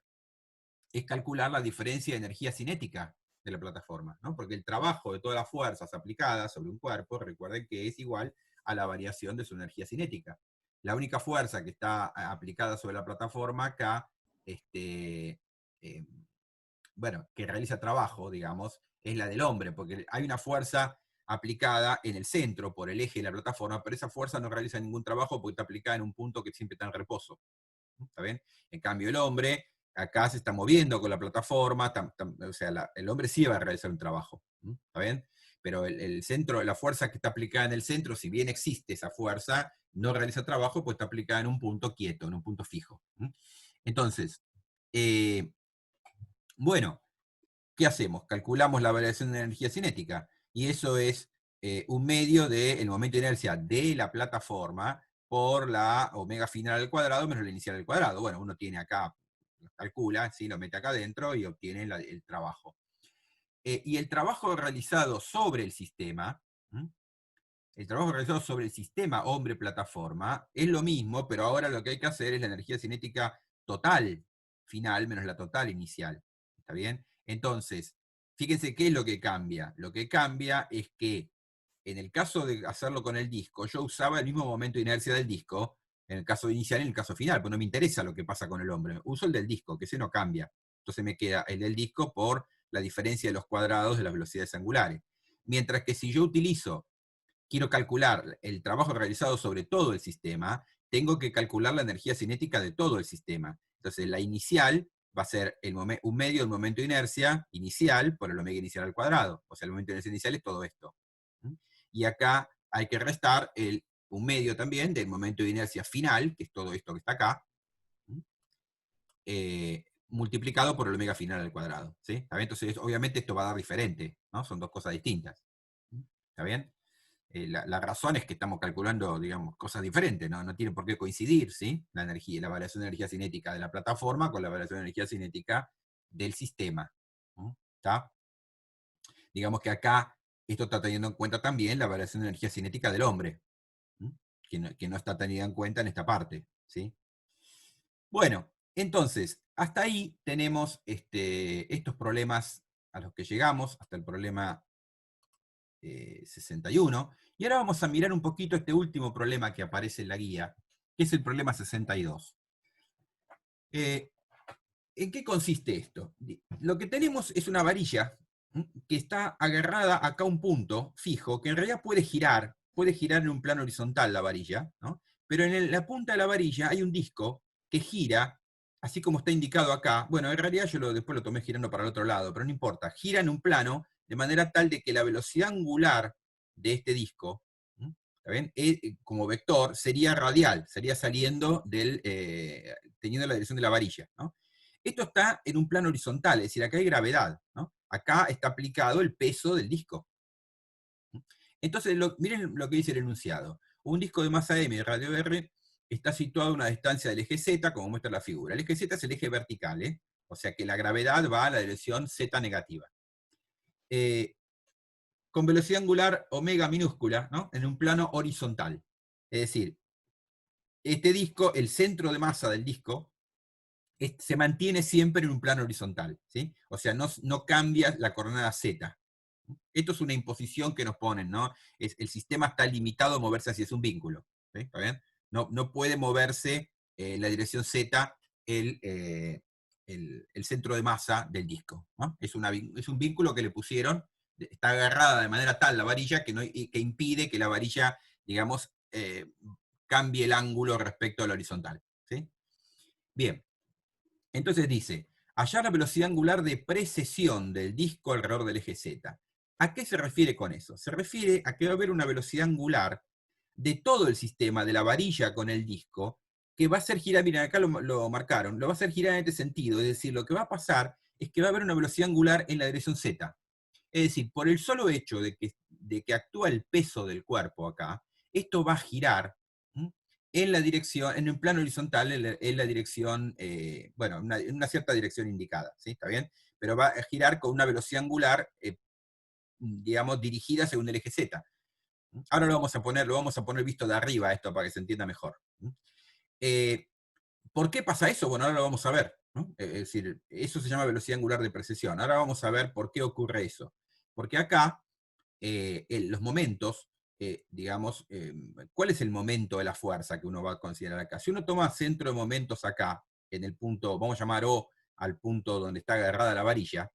es calcular la diferencia de energía cinética de la plataforma, ¿no? Porque el trabajo de todas las fuerzas aplicadas sobre un cuerpo, recuerden que es igual a la variación de su energía cinética. La única fuerza que está aplicada sobre la plataforma acá, eh, bueno, que realiza trabajo, digamos, es la del hombre, porque hay una fuerza aplicada en el centro por el eje de la plataforma, pero esa fuerza no realiza ningún trabajo porque está aplicada en un punto que siempre está en reposo. ¿Está bien? En cambio, el hombre acá se está moviendo con la plataforma, o sea, el hombre sí va a realizar un trabajo. ¿Está bien? Pero el centro, la fuerza que está aplicada en el centro, si bien existe esa fuerza, no realiza trabajo, pues está aplicada en un punto quieto, en un punto fijo. Entonces, bueno, ¿qué hacemos? Calculamos la variación de energía cinética, y eso es un medio del momento de inercia de la plataforma por la omega final al cuadrado menos la inicial al cuadrado. Bueno, uno tiene acá, lo calcula, ¿sí? Lo mete acá adentro y obtiene el trabajo. Y el trabajo realizado sobre el sistema, ¿m? El trabajo realizado sobre el sistema hombre-plataforma es lo mismo, pero ahora lo que hay que hacer es la energía cinética total final menos la total inicial. ¿Está bien? Entonces, fíjense qué es lo que cambia. Lo que cambia es que en el caso de hacerlo con el disco, yo usaba el mismo momento de inercia del disco, en el caso inicial y en el caso final, pues no me interesa lo que pasa con el hombre. Uso el del disco, que ese no cambia. Entonces me queda el del disco por la diferencia de los cuadrados de las velocidades angulares. Mientras que si yo quiero calcular el trabajo realizado sobre todo el sistema, tengo que calcular la energía cinética de todo el sistema. Entonces la inicial va a ser un medio del momento de inercia inicial por el omega inicial al cuadrado. O sea, el momento de inercia inicial es todo esto. Y acá hay que restar un medio también del momento de inercia final, que es todo esto que está acá, multiplicado por el omega final al cuadrado. ¿Sí? ¿Está bien? Entonces, obviamente esto va a dar diferente, ¿no? Son dos cosas distintas. ¿Está bien? La razón es que estamos calculando, digamos, cosas diferentes, ¿no? No tiene por qué coincidir, ¿sí? La energía, la variación de energía cinética de la plataforma con la variación de energía cinética del sistema. ¿No? ¿Está? Digamos que acá esto está teniendo en cuenta también la variación de energía cinética del hombre, ¿no? Que no está tenida en cuenta en esta parte, ¿sí? Bueno, entonces, hasta ahí tenemos estos problemas a los que llegamos, hasta el problema 61. Y ahora vamos a mirar un poquito este último problema que aparece en la guía, que es el problema 62. ¿En qué consiste esto? Lo que tenemos es una varilla que está agarrada acá a un punto fijo, que en realidad puede girar en un plano horizontal la varilla, ¿no? Pero en la punta de la varilla hay un disco que gira, así como está indicado acá. Bueno, en realidad yo después lo tomé girando para el otro lado, pero no importa. Gira en un plano de manera tal de que la velocidad angular de este disco, ¿está bien? Como vector, sería radial, sería saliendo teniendo la dirección de la varilla, ¿no? Esto está en un plano horizontal, es decir, acá hay gravedad, ¿no? Acá está aplicado el peso del disco. Entonces, miren lo que dice el enunciado. Un disco de masa m de radio r está situado a una distancia del eje z, como muestra la figura. El eje z es el eje vertical, ¿eh? O sea que la gravedad va a la dirección z negativa. Con velocidad angular omega minúscula, ¿no? En un plano horizontal. Es decir, este disco, el centro de masa del disco, se mantiene siempre en un plano horizontal, ¿sí? O sea, no cambia la coordenada z. Esto es una imposición que nos ponen, ¿no? El sistema está limitado a moverse hacia un vínculo, ¿sí? ¿Está bien? No puede moverse la dirección z el centro de masa del disco, ¿no? Es un vínculo que le pusieron, está agarrada de manera tal la varilla que impide que la varilla, digamos, cambie el ángulo respecto a la horizontal, ¿sí? Bien. Entonces dice, hallar la velocidad angular de precesión del disco alrededor del eje Z. ¿A qué se refiere con eso? Se refiere a que va a haber una velocidad angular de todo el sistema, de la varilla con el disco, que va a hacer girar, miren, acá lo marcaron, lo va a hacer girar en este sentido, es decir, lo que va a pasar es que va a haber una velocidad angular en la dirección Z. Es decir, por el solo hecho de que actúa el peso del cuerpo acá, esto va a girar en la dirección, en un plano horizontal, en la dirección, bueno, en una cierta dirección indicada, ¿sí? ¿Está bien? Pero va a girar con una velocidad angular, digamos, dirigida según el eje Z. Ahora lo vamos a poner visto de arriba esto para que se entienda mejor. ¿Por qué pasa eso? Bueno, ahora lo vamos a ver, ¿no? Es decir, eso se llama velocidad angular de precesión. Ahora vamos a ver por qué ocurre eso. Porque acá, los momentos, digamos, ¿cuál es el momento de la fuerza que uno va a considerar acá? Si uno toma centro de momentos acá, en el punto, vamos a llamar O al punto donde está agarrada la varilla,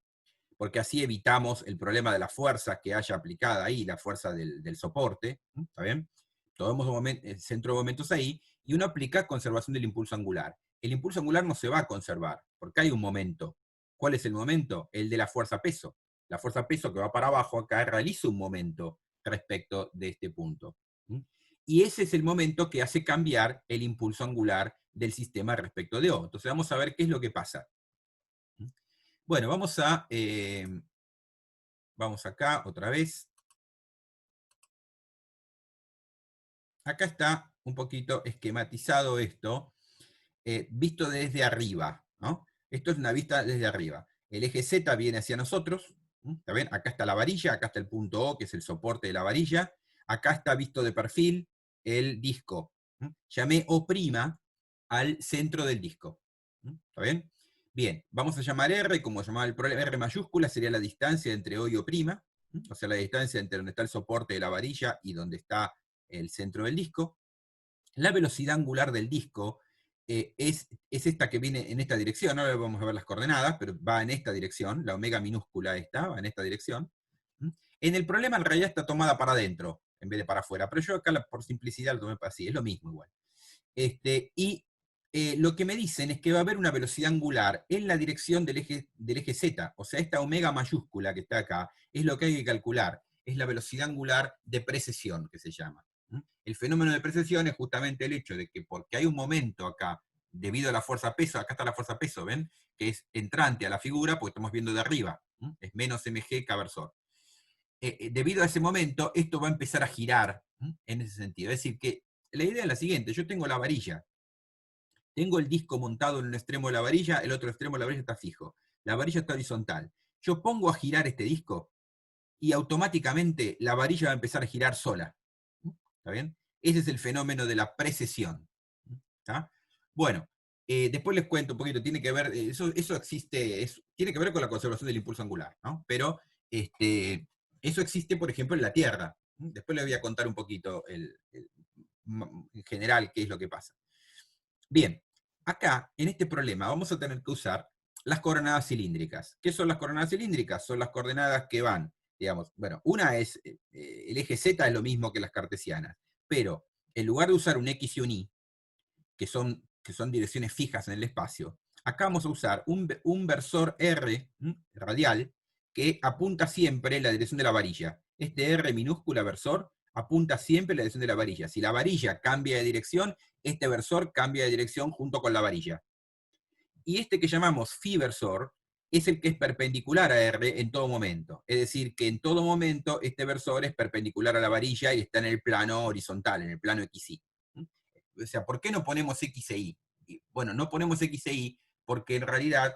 porque así evitamos el problema de la fuerza que haya aplicada ahí, la fuerza del soporte, ¿está bien? Tomamos el centro de momentos ahí, y uno aplica conservación del impulso angular. El impulso angular no se va a conservar, porque hay un momento. ¿Cuál es el momento? El de la fuerza-peso. La fuerza-peso que va para abajo acá realiza un momento respecto de este punto. Y ese es el momento que hace cambiar el impulso angular del sistema respecto de O. Entonces vamos a ver qué es lo que pasa. Bueno, vamos acá otra vez. Acá está un poquito esquematizado esto, visto desde arriba, ¿no? Esto es una vista desde arriba. El eje Z viene hacia nosotros, ¿está bien? Acá está la varilla, acá está el punto O, que es el soporte de la varilla. Acá está visto de perfil el disco. Llamé O' al centro del disco. ¿Está bien? Bien, vamos a llamar R, como llamaba el problema, R mayúscula sería la distancia entre O y O', o sea, la distancia entre donde está el soporte de la varilla y donde está el centro del disco. La velocidad angular del disco es esta que viene en esta dirección. Ahora vamos a ver las coordenadas, pero va en esta dirección. La omega minúscula esta va en esta dirección. En el problema en realidad está tomada para adentro en vez de para afuera, pero yo acá por simplicidad lo tomé para así, es lo mismo igual. Y lo que me dicen es que va a haber una velocidad angular en la dirección del eje Z, o sea, esta omega mayúscula que está acá, es lo que hay que calcular, es la velocidad angular de precesión, que se llama. El fenómeno de precesión es justamente el hecho de que porque hay un momento acá, debido a la fuerza peso, acá está la fuerza peso, ¿ven? Que es entrante a la figura, porque estamos viendo de arriba, es menos mg que aversor. Debido a ese momento, esto va a empezar a girar en ese sentido. Es decir, que la idea es la siguiente, yo tengo la varilla, tengo el disco montado en un extremo de la varilla, el otro extremo de la varilla está fijo, la varilla está horizontal. Yo pongo a girar este disco y automáticamente la varilla va a empezar a girar sola. ¿Está bien? Ese es el fenómeno de la precesión. ¿Está? Bueno, después les cuento un poquito, tiene que ver, eso existe, tiene que ver con la conservación del impulso angular, ¿no? Pero eso existe, por ejemplo, en la Tierra. Después les voy a contar un poquito en general qué es lo que pasa. Bien, acá, en este problema, vamos a tener que usar las coordenadas cilíndricas. ¿Qué son las coordenadas cilíndricas? Son las coordenadas que van, digamos, bueno, una es, el eje Z es lo mismo que las cartesianas, pero en lugar de usar un X y un Y, que son direcciones fijas en el espacio, acá vamos a usar un versor R radial que apunta siempre en la dirección de la varilla. Este R minúscula versor apunta siempre en la dirección de la varilla. Si la varilla cambia de dirección, este versor cambia de dirección junto con la varilla. Y este que llamamos phi versor es el que es perpendicular a R en todo momento. Es decir, que en todo momento este versor es perpendicular a la varilla y está en el plano horizontal, en el plano XY. O sea, ¿por qué no ponemos X e Y? Bueno, no ponemos X e Y porque en realidad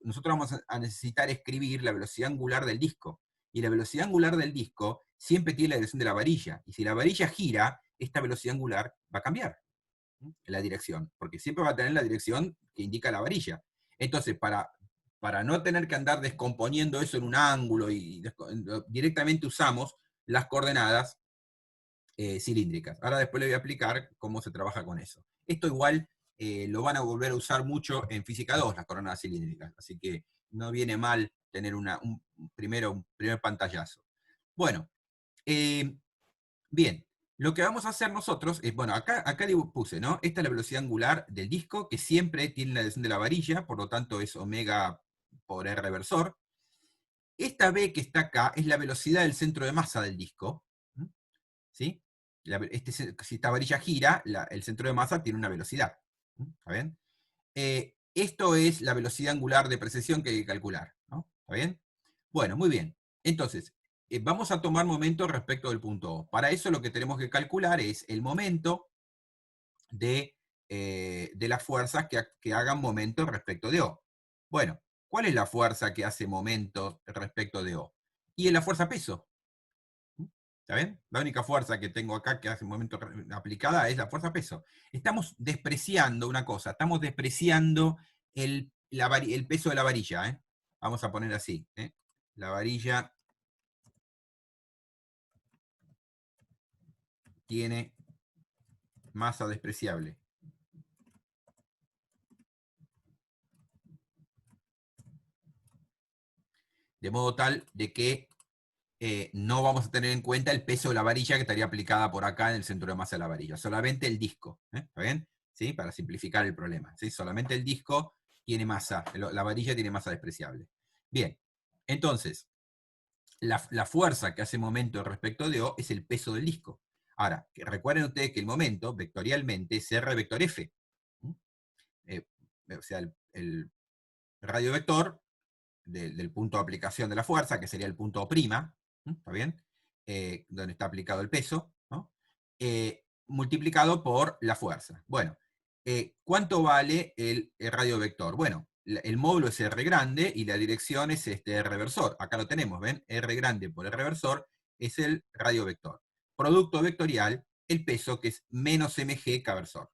nosotros vamos a necesitar escribir la velocidad angular del disco. Y la velocidad angular del disco siempre tiene la dirección de la varilla. Y si la varilla gira, esta velocidad angular va a cambiar la dirección, porque siempre va a tener la dirección que indica la varilla. Entonces, para no tener que andar descomponiendo eso en un ángulo, directamente usamos las coordenadas cilíndricas. Ahora después le voy a explicar cómo se trabaja con eso. Esto igual lo van a volver a usar mucho en física 2, las coordenadas cilíndricas, así que no viene mal tener un primer pantallazo. Bueno, eh, bien, lo que vamos a hacer nosotros es, bueno, acá puse, ¿no? Esta es la velocidad angular del disco, que siempre tiene la dirección de la varilla, por lo tanto es omega por R versor. Esta B que está acá es la velocidad del centro de masa del disco, ¿sí? Si esta varilla gira, el centro de masa tiene una velocidad, ¿está bien? Esto es la velocidad angular de precesión que hay que calcular, ¿no? ¿Está bien? Bueno, muy bien. Entonces, vamos a tomar momento respecto del punto O. Para eso lo que tenemos que calcular es el momento de las fuerzas que hagan momento respecto de O. Bueno, ¿cuál es la fuerza que hace momento respecto de O? Y es la fuerza peso. ¿Está bien? La única fuerza que tengo acá que hace momento aplicada es la fuerza peso. Estamos despreciando una cosa, estamos despreciando el peso de la varilla. Vamos a poner así. La varilla tiene masa despreciable. De modo tal de que no vamos a tener en cuenta el peso de la varilla que estaría aplicada por acá en el centro de masa de la varilla, solamente el disco, ¿está bien? ¿Sí? Para simplificar el problema, ¿sí? Solamente el disco tiene masa, la varilla tiene masa despreciable. Bien, entonces, la fuerza que hace momento respecto de O es el peso del disco. Ahora, recuerden ustedes que el momento, vectorialmente, es R vector F. O sea, el radio vector del punto de aplicación de la fuerza, que sería el punto O', ¿está bien? Donde está aplicado el peso, ¿no? Multiplicado por la fuerza. Bueno, ¿cuánto vale el radio vector? Bueno, el módulo es R grande y la dirección es este R versor. Acá lo tenemos, ¿ven? R grande por R versor es el radio vector. Producto vectorial, el peso, que es menos mg K versor.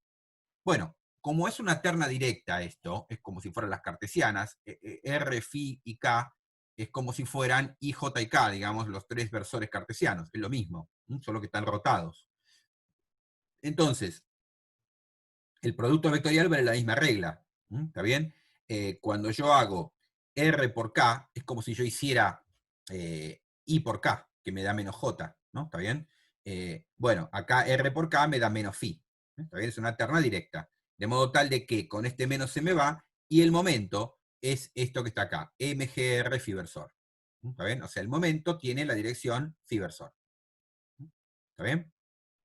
Bueno, como es una terna directa esto, es como si fueran las cartesianas, R, Φ y K es como si fueran I, J y K, digamos, los tres versores cartesianos, es lo mismo, solo que están rotados. Entonces, el producto vectorial vale la misma regla, ¿está bien? Cuando yo hago R por K, es como si yo hiciera I por K, que me da menos J, ¿no? ¿Está bien? Bueno, acá R por K me da menos Φ, ¿está bien? Es una terna directa, de modo tal de que con este menos se me va, y el momento es esto que está acá, mgr Φ versor, ¿está bien? O sea, el momento tiene la dirección Φ versor, ¿está bien?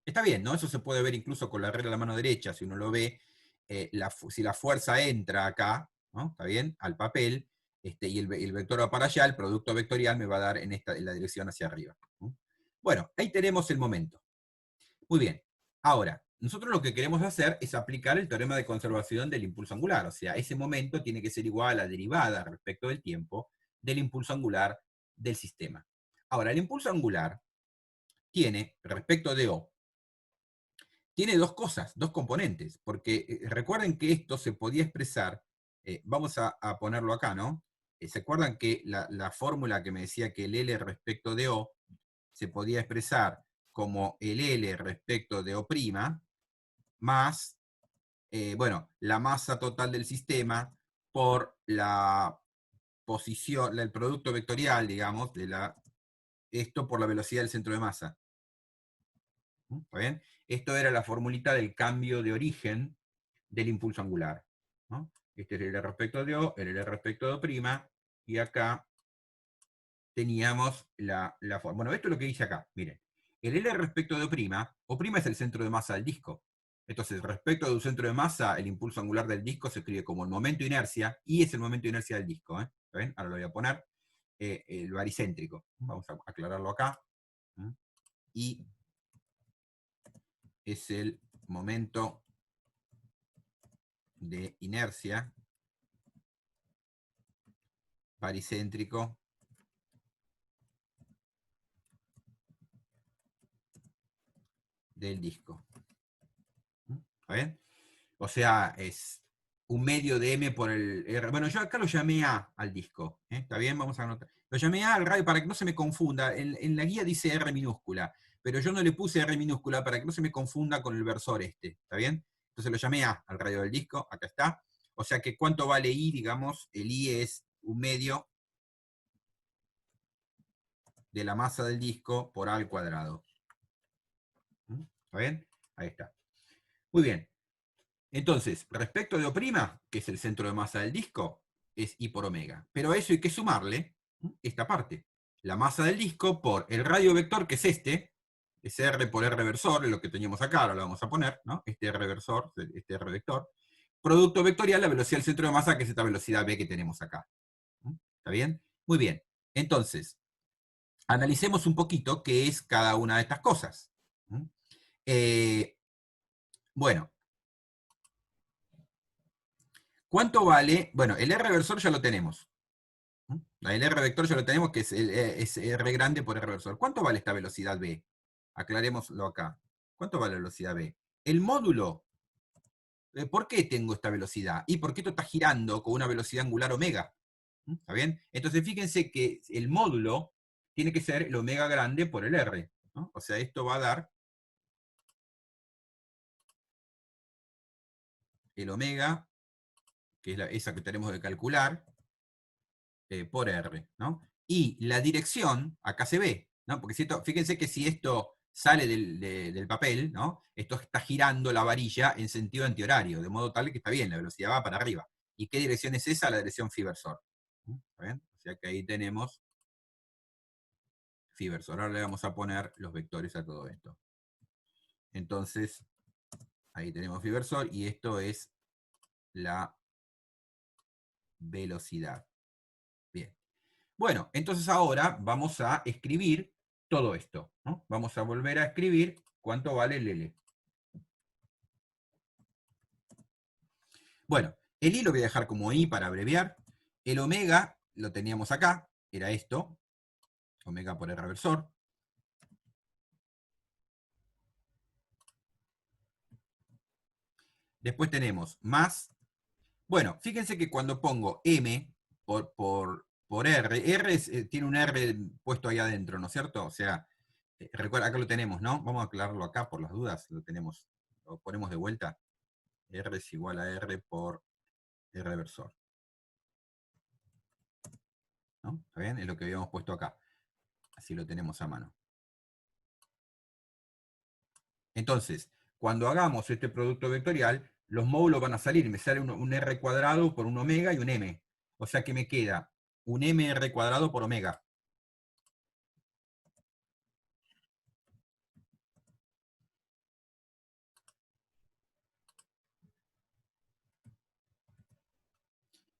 Está bien, ¿no? Eso se puede ver incluso con la regla de la mano derecha, si uno lo ve, si la fuerza entra acá, ¿no? ¿Está bien? Al papel, y el vector va para allá, el producto vectorial me va a dar en la dirección hacia arriba, ¿no? Bueno, ahí tenemos el momento. Muy bien. Ahora, nosotros lo que queremos hacer es aplicar el teorema de conservación del impulso angular, o sea, ese momento tiene que ser igual a la derivada respecto del tiempo del impulso angular del sistema. Ahora, el impulso angular tiene, respecto de O, tiene dos cosas, dos componentes, porque recuerden que esto se podía expresar, vamos a ponerlo acá, ¿no? ¿Se acuerdan que la fórmula que me decía que el L respecto de O se podía expresar como el L respecto de O' más, bueno, la masa total del sistema por la posición, el producto vectorial, digamos, esto por la velocidad del centro de masa? ¿Está bien? Esto era la formulita del cambio de origen del impulso angular, ¿no? Este es el L respecto de O, el L respecto de O', y acá teníamos la forma. Bueno, esto es lo que dice acá, miren. El L respecto de O' es el centro de masa del disco. Entonces, respecto de un centro de masa, el impulso angular del disco se escribe como el momento de inercia, y es el momento de inercia del disco, ¿eh? ¿Ven? Ahora lo voy a poner, el baricéntrico. Vamos a aclararlo acá. Y es el momento de inercia baricéntrico del disco. ¿Está bien? O sea, es un medio de M por el R. Bueno, yo acá lo llamé A al disco. ¿Está bien? Vamos a anotar. Lo llamé A al radio para que no se me confunda. En la guía dice R minúscula, pero yo no le puse R minúscula para que no se me confunda con el versor este. ¿Está bien? Entonces lo llamé A al radio del disco. Acá está. O sea que ¿cuánto vale I? Digamos, el I es un medio de la masa del disco por A al cuadrado. ¿Está bien? Ahí está. Muy bien. Entonces, respecto de O', que es el centro de masa del disco, es I por omega. Pero a eso hay que sumarle esta parte. La masa del disco por el radio vector, que es es R por R versor, es lo que teníamos acá, ahora lo vamos a poner, ¿no? Este R versor, este R vector. Producto vectorial, la velocidad del centro de masa, que es esta velocidad V que tenemos acá. ¿Está bien? Muy bien. Entonces, analicemos un poquito qué es cada una de estas cosas. Eh, bueno, ¿cuánto vale? Bueno, el R versor ya lo tenemos. El R vector ya lo tenemos, que es R grande por R versor. ¿Cuánto vale esta velocidad V? Aclarémoslo acá. ¿Cuánto vale la velocidad V? El módulo, ¿por qué tengo esta velocidad? ¿Y por qué esto está girando con una velocidad angular omega? ¿Está bien? Entonces fíjense que el módulo tiene que ser el omega grande por el R, ¿no? O sea, esto va a dar el omega, que es esa que tenemos que calcular, por R, ¿no? Y la dirección, acá se ve, ¿no? Porque fíjense que si esto sale del papel, ¿no? Esto está girando la varilla en sentido antihorario, de modo tal que está bien, la velocidad va para arriba. ¿Y qué dirección es esa? La dirección phi versor. ¿Está bien? O sea que ahí tenemos phi versor. Ahora le vamos a poner los vectores a todo esto. Entonces, ahí tenemos phi versor y esto es la velocidad. Bien. Bueno, entonces ahora vamos a escribir todo esto, ¿no? Vamos a volver a escribir cuánto vale el L. Bueno, el I lo voy a dejar como I para abreviar. El omega lo teníamos acá, era esto, omega por el reversor. Después tenemos más. Bueno, fíjense que cuando pongo M por R, tiene un R puesto ahí adentro, ¿no es cierto? O sea, recuerda, acá lo tenemos, ¿no? Vamos a aclararlo acá por las dudas, lo tenemos, lo ponemos de vuelta. R es igual a R por el reversor. ¿No? ¿Está bien? Es lo que habíamos puesto acá. Así lo tenemos a mano. Entonces, cuando hagamos este producto vectorial, los módulos van a salir. Me sale un R cuadrado por un omega y un M. O sea que me queda un MR cuadrado por omega.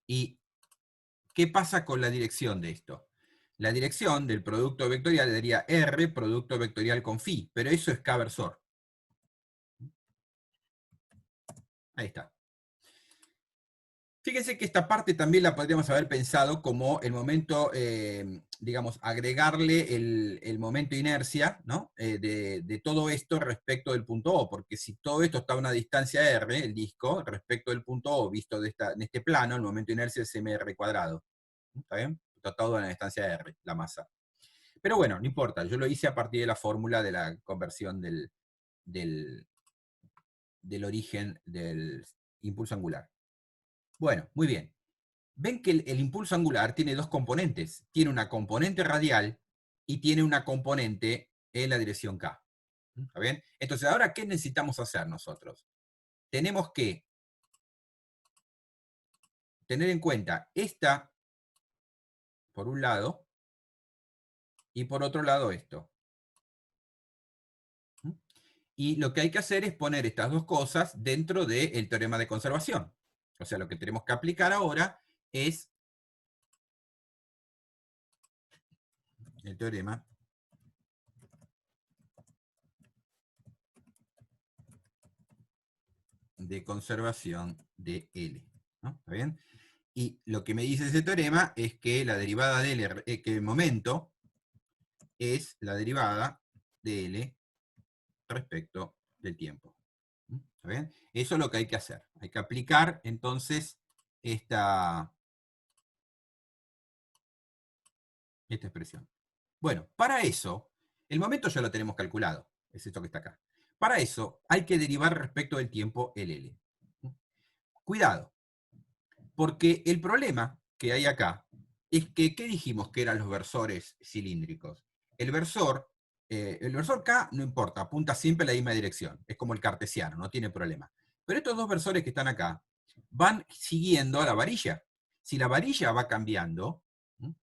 ¿Y qué pasa con la dirección de esto? La dirección del producto vectorial sería R producto vectorial con phi, pero eso es K-versor. Ahí está. Fíjense que esta parte también la podríamos haber pensado como el momento, digamos, agregarle el momento inercia, ¿no? De todo esto respecto del punto O, porque si todo esto está a una distancia R, el disco, respecto del punto O, visto en este plano, el momento inercia es mr cuadrado. ¿Está bien? Está todo a una distancia R, la masa. Pero bueno, no importa, yo lo hice a partir de la fórmula de la conversión del, del origen del impulso angular. Bueno, muy bien. Ven que el impulso angular tiene dos componentes. Tiene una componente radial y tiene una componente en la dirección K. ¿Está bien? Entonces, ahora, ¿qué necesitamos hacer nosotros? Tenemos que tener en cuenta esta, por un lado, y por otro lado esto. Y lo que hay que hacer es poner estas dos cosas dentro del teorema de conservación. O sea, lo que tenemos que aplicar ahora es el teorema de conservación de L. ¿No? ¿Está bien? Y lo que me dice ese teorema es que la derivada de L, que el momento es la derivada de L respecto del tiempo. ¿Está bien? Eso es lo que hay que hacer. Hay que aplicar entonces esta expresión. Bueno, para eso, el momento ya lo tenemos calculado. Es esto que está acá. Para eso hay que derivar respecto del tiempo el L. Cuidado, porque el problema que hay acá es que, ¿qué dijimos que eran los versores cilíndricos? El versor K no importa, apunta siempre a la misma dirección. Es como el cartesiano, no tiene problema. Pero estos dos versores que están acá van siguiendo a la varilla. Si la varilla va cambiando,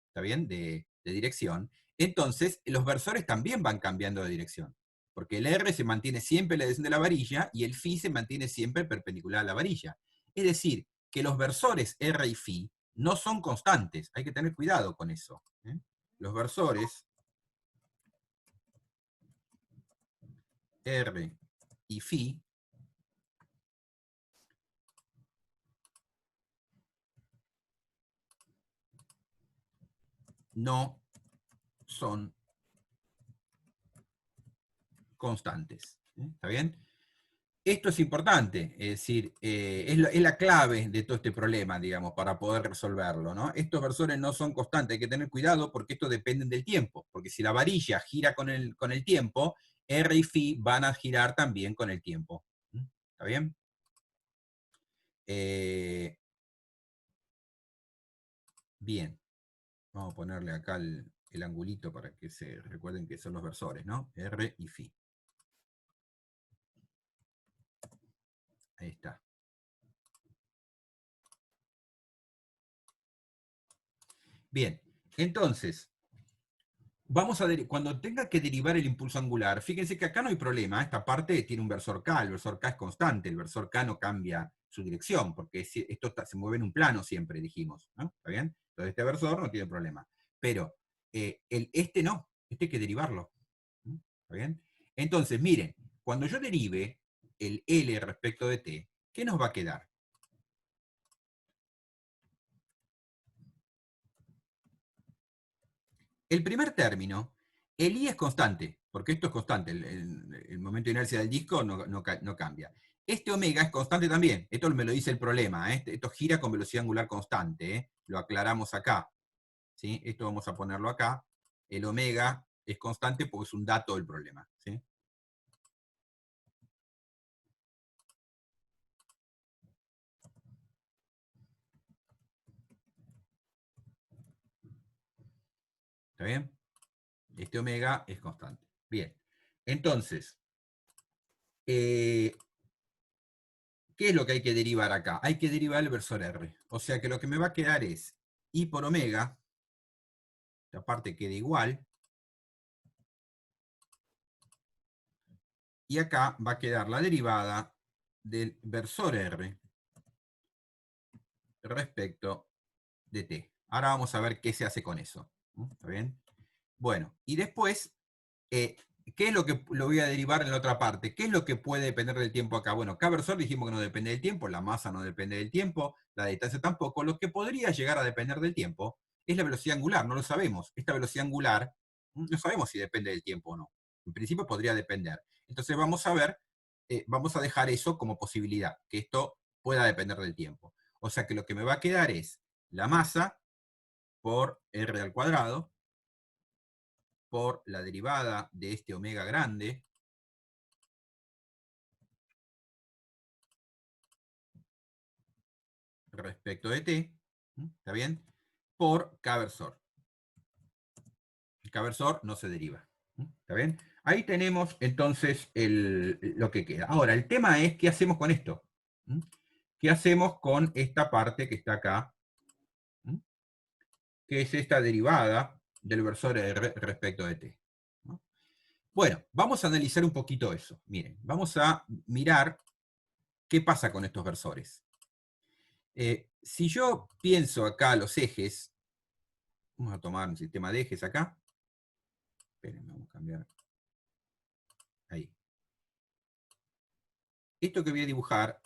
¿está bien? De dirección, entonces los versores también van cambiando de dirección. Porque el R se mantiene siempre en la dirección de la varilla y el phi se mantiene siempre perpendicular a la varilla. Es decir, que los versores R y phi no son constantes. Hay que tener cuidado con eso. Los versores R y phi no son constantes. ¿Está bien? Esto es importante, es decir, es la clave de todo este problema, digamos, para poder resolverlo, ¿no? Estos versores no son constantes, hay que tener cuidado porque estos dependen del tiempo, porque si la varilla gira con el tiempo, R y phi van a girar también con el tiempo. ¿Está bien? Bien, vamos a ponerle acá el angulito para que se recuerden que son los versores, ¿no? R y phi. Ahí está. Bien, entonces, cuando tenga que derivar el impulso angular, fíjense que acá no hay problema, esta parte tiene un versor K, el versor K es constante, el versor K no cambia su dirección, porque esto se mueve en un plano siempre, dijimos, ¿no? ¿Está bien? Entonces este versor no tiene problema. pero este no, este hay que derivarlo. ¿Está bien? Entonces, miren, cuando yo derive el L respecto de t, ¿qué nos va a quedar? El primer término, el I es constante, porque esto es constante, el momento de inercia del disco no cambia. Este omega es constante también, esto me lo dice el problema, esto gira con velocidad angular constante, lo aclaramos acá, ¿sí? Esto vamos a ponerlo acá, el omega es constante porque es un dato del problema, ¿sí? ¿Está bien? Este omega es constante. Bien, entonces, ¿qué es lo que hay que derivar acá? Hay que derivar el versor R. O sea que lo que me va a quedar es I por omega, la parte queda igual, y acá va a quedar la derivada del versor R respecto de t. Ahora vamos a ver qué se hace con eso. ¿Está bien? Bueno, y después, ¿qué es lo que lo voy a derivar en la otra parte? ¿Qué es lo que puede depender del tiempo acá? Bueno, K versor dijimos que no depende del tiempo, la masa no depende del tiempo, la distancia tampoco. Lo que podría llegar a depender del tiempo es la velocidad angular, no lo sabemos. Esta velocidad angular no sabemos si depende del tiempo o no. En principio podría depender. Entonces vamos a ver, vamos a dejar eso como posibilidad, que esto pueda depender del tiempo. O sea que lo que me va a quedar es la masa por R al cuadrado, por la derivada de este omega grande, respecto de t, ¿está bien? Por K versor. El K versor no se deriva, ¿está bien? Ahí tenemos entonces lo que queda. Ahora, el tema es, ¿qué hacemos con esto? ¿Qué hacemos con esta parte que está acá? Que es esta derivada del versor R respecto de t. Bueno, vamos a analizar un poquito eso. Miren, vamos a mirar qué pasa con estos versores. Si yo pienso acá los ejes, vamos a tomar un sistema de ejes acá. Esperen, vamos a cambiar. Ahí. Esto que voy a dibujar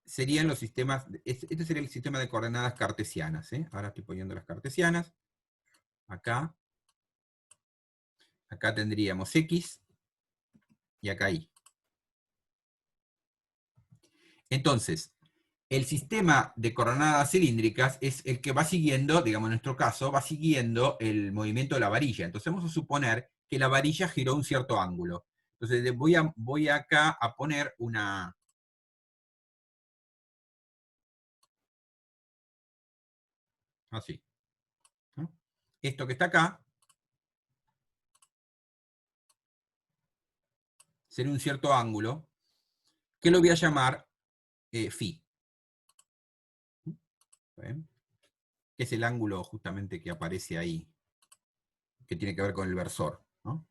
serían los sistemas, este sería el sistema de coordenadas cartesianas. Ahora estoy poniendo las cartesianas. Acá. Acá tendríamos X y acá Y. Entonces, el sistema de coordenadas cilíndricas es el que va siguiendo, digamos en nuestro caso, va siguiendo el movimiento de la varilla. Entonces vamos a suponer que la varilla giró un cierto ángulo. Entonces voy acá a poner una... Así. ¿No? Esto que está acá será un cierto ángulo que lo voy a llamar phi. ¿Ven? Que es el ángulo justamente que aparece ahí, que tiene que ver con el versor, ¿no?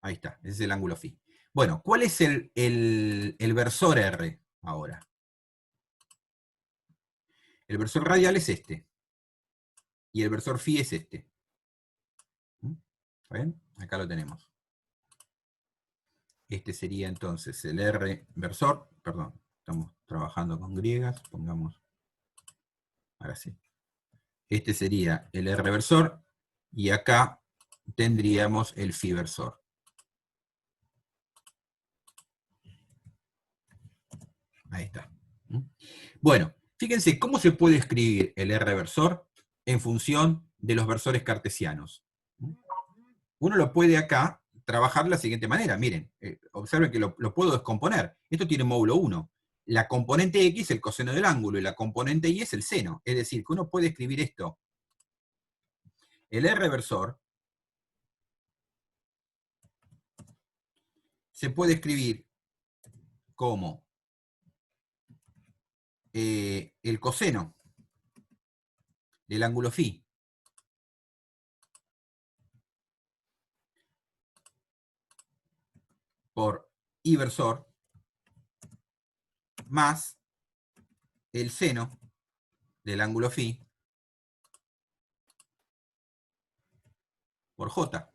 Ahí está, ese es el ángulo phi. Bueno, ¿cuál es el versor R ahora? El versor radial es este. Y el versor phi es este. ¿Está bien? Acá lo tenemos. Este sería entonces el R versor. Perdón, estamos trabajando con griegas. Pongamos. Ahora sí. Este sería el R versor. Y acá tendríamos el phi versor. Ahí está. Bueno, fíjense cómo se puede escribir el R versor en función de los versores cartesianos. Uno lo puede acá trabajar de la siguiente manera. Miren, observen que lo puedo descomponer. Esto tiene módulo 1. La componente X es el coseno del ángulo y la componente Y es el seno. Es decir, que uno puede escribir esto. El R versor se puede escribir como el coseno del ángulo phi por I versor más el seno del ángulo phi por j.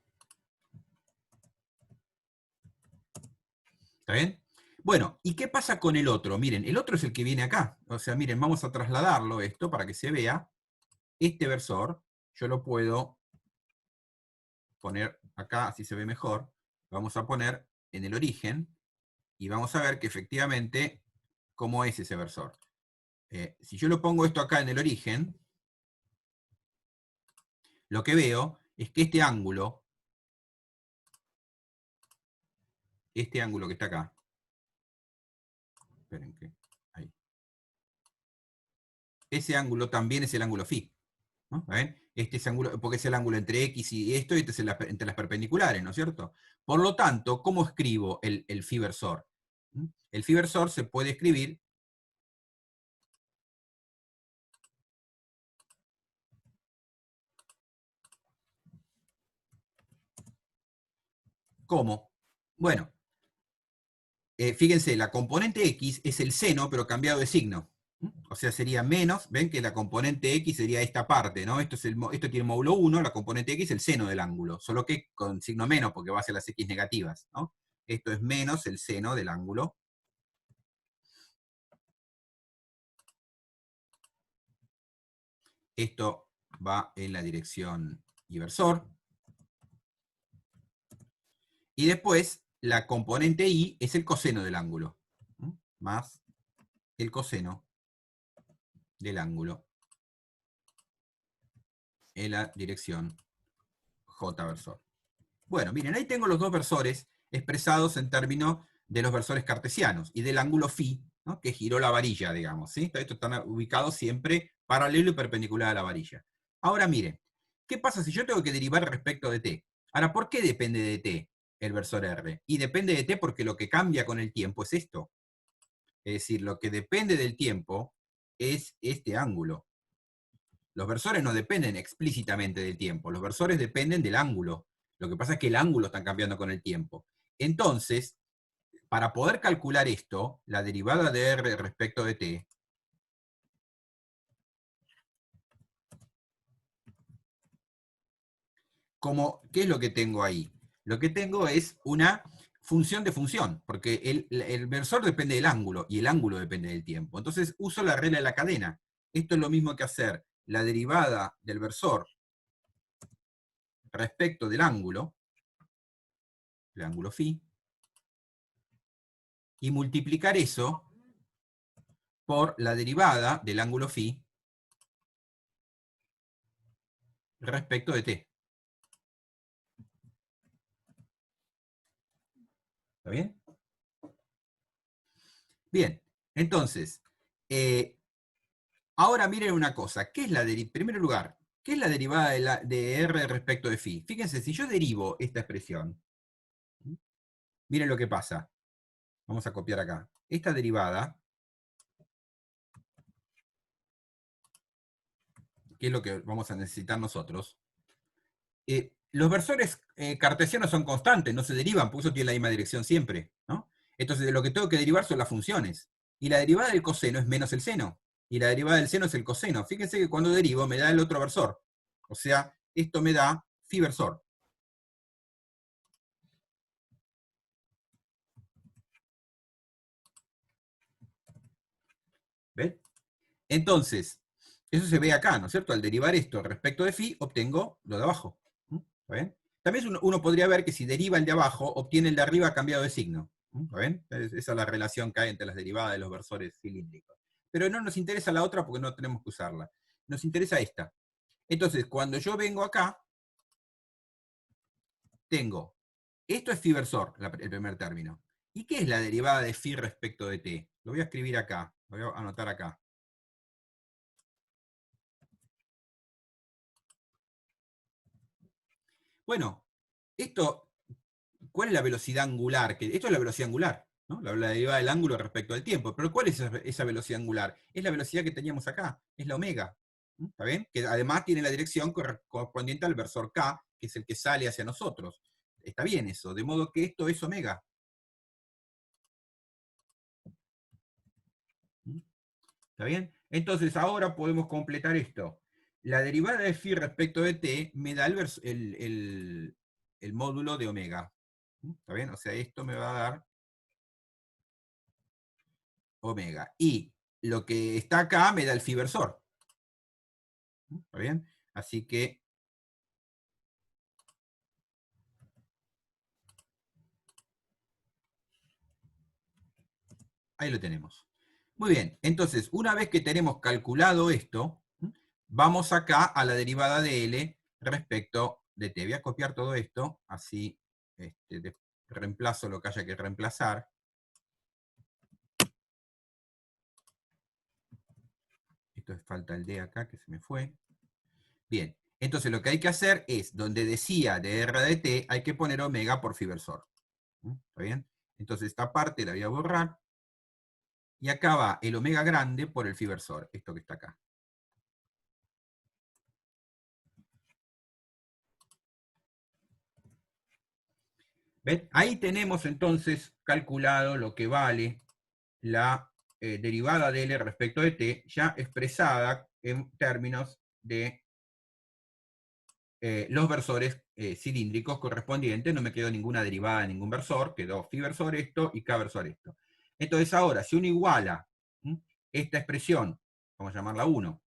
¿Está bien? Bueno, ¿y qué pasa con el otro? Miren, el otro es el que viene acá. O sea, miren, vamos a trasladarlo esto para que se vea. Este versor, yo lo puedo poner acá, así se ve mejor. Vamos a poner en el origen y vamos a ver que efectivamente, ¿cómo es ese versor? Si yo lo pongo esto acá en el origen, lo que veo es que este ángulo que está acá, esperen que, ahí, ese ángulo también es el ángulo phi, ¿no? ¿Ven? Este es ángulo, porque es el ángulo entre x y esto, y este es entre las perpendiculares, ¿no es cierto? Por lo tanto, ¿cómo escribo el phi versor? El phi versor se puede escribir como, bueno, fíjense, la componente x es el seno, pero cambiado de signo. O sea, sería menos, ven que la componente x sería esta parte, ¿no? Esto tiene módulo 1, la componente x es el seno del ángulo, solo que con signo menos, porque va hacia las x negativas, ¿no? Esto es menos el seno del ángulo. Esto va en la dirección inversor. Y después, la componente y es el coseno del ángulo, más el coseno del ángulo en la dirección j versor. Bueno, miren, ahí tengo los dos versores expresados en términos de los versores cartesianos y del ángulo phi, ¿no? Que giró la varilla, digamos. ¿Sí? Estos están ubicados siempre paralelo y perpendicular a la varilla. Ahora miren, ¿qué pasa si yo tengo que derivar respecto de t? Ahora, ¿por qué depende de t el versor r? Y depende de t porque lo que cambia con el tiempo es esto. Es decir, lo que depende del tiempo es este ángulo. Los versores no dependen explícitamente del tiempo, los versores dependen del ángulo. Lo que pasa es que el ángulo está cambiando con el tiempo. Entonces, para poder calcular esto, la derivada de r respecto de t, ¿qué es lo que tengo ahí? Lo que tengo es una función de función, porque el versor depende del ángulo y el ángulo depende del tiempo. Entonces uso la regla de la cadena. Esto es lo mismo que hacer la derivada del versor respecto del ángulo, el ángulo phi, y multiplicar eso por la derivada del ángulo phi respecto de t. ¿Está bien? Bien, entonces, ahora miren una cosa. ¿Qué es en primer lugar, ¿qué es la derivada de r respecto de phi? Fíjense, si yo derivo esta expresión, miren lo que pasa. Vamos a copiar acá. Esta derivada, que es lo que vamos a necesitar nosotros, los versores cartesianos son constantes, no se derivan, porque eso tiene la misma dirección siempre, ¿no? Entonces, lo que tengo que derivar son las funciones. Y la derivada del coseno es menos el seno. Y la derivada del seno es el coseno. Fíjense que cuando derivo me da el otro versor. O sea, esto me da phi versor. ¿Ven? Entonces, eso se ve acá, ¿no es cierto? Al derivar esto respecto de phi, obtengo lo de abajo. ¿Está bien? También uno podría ver que si deriva el de abajo, obtiene el de arriba cambiado de signo. ¿Está bien? Esa es la relación que hay entre las derivadas de los versores cilíndricos. Pero no nos interesa la otra porque no tenemos que usarla. Nos interesa esta. Entonces, cuando yo vengo acá, tengo, esto es phi versor, el primer término. ¿Y qué es la derivada de phi respecto de t? Lo voy a escribir acá, lo voy a anotar acá. Bueno, esto, ¿cuál es la velocidad angular? Esto es la velocidad angular, ¿no? La derivada del ángulo respecto al tiempo. Pero ¿cuál es esa velocidad angular? Es la velocidad que teníamos acá, es la omega. ¿Está bien? Que además tiene la dirección correspondiente al versor k, que es el que sale hacia nosotros. Está bien eso, de modo que esto es omega. ¿Está bien? Entonces ahora podemos completar esto. La derivada de phi respecto de t me da el módulo de omega. ¿Está bien? O sea, esto me va a dar omega. Y lo que está acá me da el phi versor. ¿Está bien? Así que ahí lo tenemos. Muy bien, entonces, una vez que tenemos calculado esto, vamos acá a la derivada de L respecto de T. Voy a copiar todo esto, así reemplazo lo que haya que reemplazar. Esto es falta el D acá, que se me fue. Bien, entonces lo que hay que hacer es, donde decía de R de T, hay que poner omega por phi versor. ¿Está bien? Entonces esta parte la voy a borrar. Y acá va el omega grande por el phi versor, esto que está acá. ¿Ven? Ahí tenemos entonces calculado lo que vale la derivada de L respecto de T, ya expresada en términos de los versores cilíndricos correspondientes. No me quedó ninguna derivada de ningún versor, quedó phi versor esto y k versor esto. Entonces ahora, si uno iguala esta expresión, vamos a llamarla 1,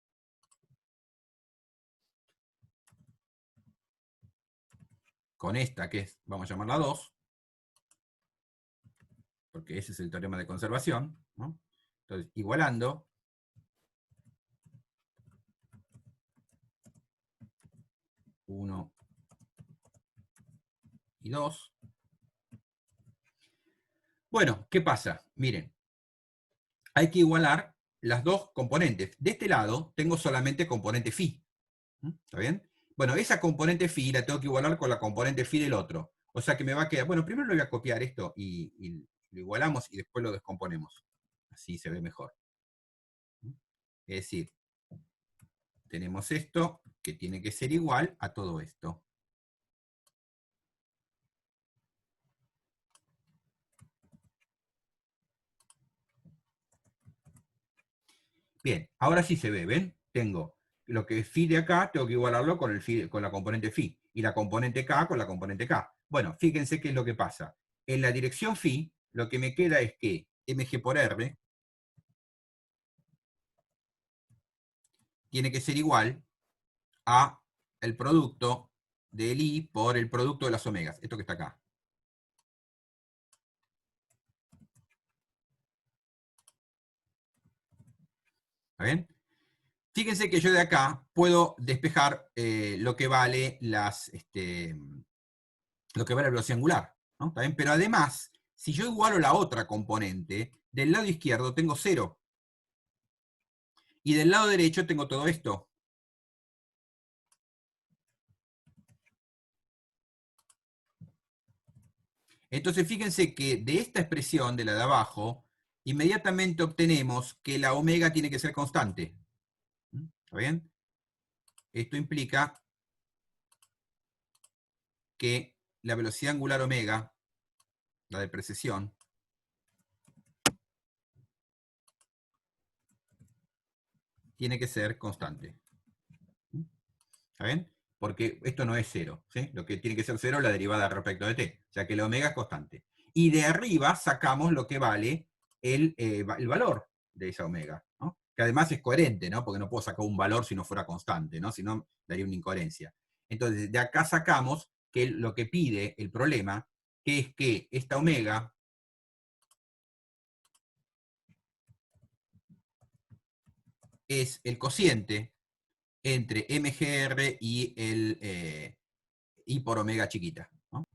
con esta que es, vamos a llamarla 2, porque ese es el teorema de conservación, ¿no? Entonces, igualando, 1 y 2. Bueno, ¿qué pasa? Miren, hay que igualar las dos componentes. De este lado tengo solamente componente phi. ¿Está bien? Bueno, esa componente phi la tengo que igualar con la componente phi del otro. O sea que me va a quedar, bueno, primero lo voy a copiar esto y lo igualamos y después lo descomponemos. Así se ve mejor. Es decir, tenemos esto que tiene que ser igual a todo esto. Bien, ahora sí se ve, ¿ven? Tengo lo que es phi de acá, tengo que igualarlo con, con la componente phi, y la componente k con la componente k. Bueno, fíjense qué es lo que pasa. En la dirección phi, lo que me queda es que mg por r tiene que ser igual a el producto del i por el producto de las omegas, esto que está acá. ¿Está bien? Fíjense que yo de acá puedo despejar lo que vale lo que vale la velocidad angular, ¿no? ¿Está bien? Pero además, si yo igualo la otra componente, del lado izquierdo tengo 0. Y del lado derecho tengo todo esto. Entonces fíjense que de esta expresión, de la de abajo, inmediatamente obtenemos que la omega tiene que ser constante. ¿Está bien? Esto implica que la velocidad angular omega, la de precesión, tiene que ser constante. ¿Está bien? Porque esto no es 0. ¿Sí? Lo que tiene que ser 0 es la derivada respecto de t. O sea que la omega es constante. Y de arriba sacamos lo que vale el valor de esa omega, ¿no? Que además es coherente, ¿no? Porque no puedo sacar un valor si no fuera constante, ¿no? Si no, daría una incoherencia. Entonces, de acá sacamos que lo que pide el problema, que es que esta omega es el cociente entre MGR y el I por omega chiquita, ¿no?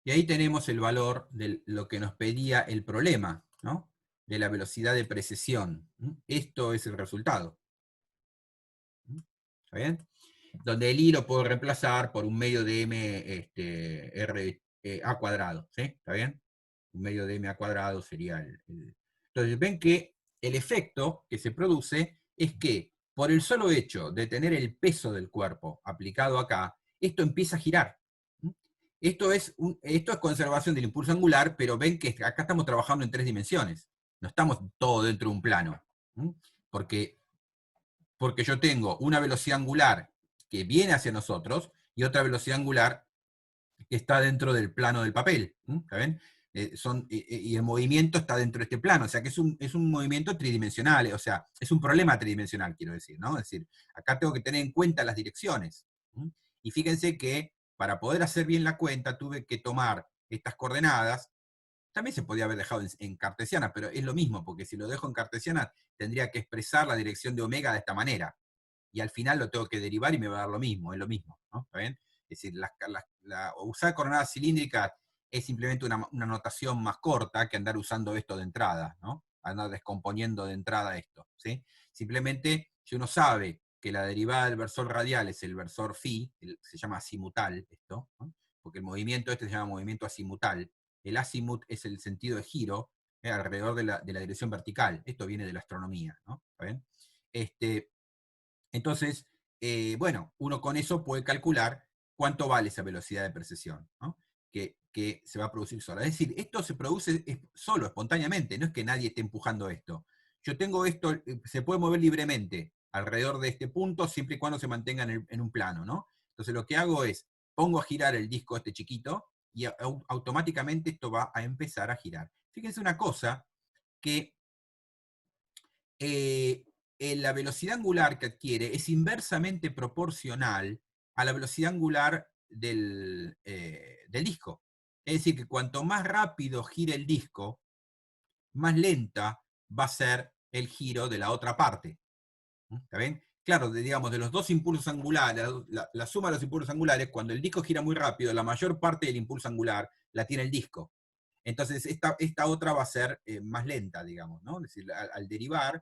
Y ahí tenemos el valor de lo que nos pedía el problema, ¿no? De la velocidad de precesión. Esto es el resultado. ¿Está bien? Donde el I lo puedo reemplazar por un medio de M R A cuadrado. ¿Sí? ¿Está bien? Un medio de M a cuadrado sería Entonces ven que el efecto que se produce es que por el solo hecho de tener el peso del cuerpo aplicado acá, esto empieza a girar. Esto es conservación del impulso angular, pero ven que acá estamos trabajando en 3 dimensiones. No estamos todo dentro de un plano. Porque, porque yo tengo una velocidad angular que viene hacia nosotros y otra velocidad angular que está dentro del plano del papel. ¿Está bien? Y el movimiento está dentro de este plano, o sea que es un movimiento tridimensional, o sea, es un problema tridimensional, quiero decir, ¿no? Es decir, acá tengo que tener en cuenta las direcciones. Y fíjense que para poder hacer bien la cuenta tuve que tomar estas coordenadas. También se podía haber dejado en cartesiana, pero es lo mismo, porque si lo dejo en cartesiana tendría que expresar la dirección de omega de esta manera. Y al final lo tengo que derivar y me va a dar lo mismo, es lo mismo, ¿no? ¿Está bien? Es decir, usar coordenadas cilíndricas es simplemente una notación más corta que andar usando esto de entrada, ¿no? Andar descomponiendo de entrada esto, ¿sí? Simplemente, si uno sabe que la derivada del versor radial es el versor phi, se llama azimutal esto, ¿no? Porque el movimiento este se llama movimiento azimutal. El azimut es el sentido de giro alrededor de la dirección vertical. Esto viene de la astronomía, ¿no? ¿Está bien? Entonces, bueno, uno con eso puede calcular cuánto vale esa velocidad de precesión, ¿no? Que se va a producir sola. Es decir, esto se produce solo, espontáneamente, no es que nadie esté empujando esto. Yo tengo esto, se puede mover libremente alrededor de este punto, siempre y cuando se mantenga en un plano, ¿no? Entonces lo que hago es, pongo a girar el disco este chiquito, y automáticamente esto va a empezar a girar. Fíjense una cosa, que eh, la velocidad angular que adquiere es inversamente proporcional a la velocidad angular del disco. Es decir, que cuanto más rápido gire el disco, más lenta va a ser el giro de la otra parte. ¿Está bien? Claro, digamos, de los dos impulsos angulares, la suma de los impulsos angulares, cuando el disco gira muy rápido, la mayor parte del impulso angular la tiene el disco. Entonces, esta otra va a ser más lenta, digamos, ¿no? Es decir, al derivar,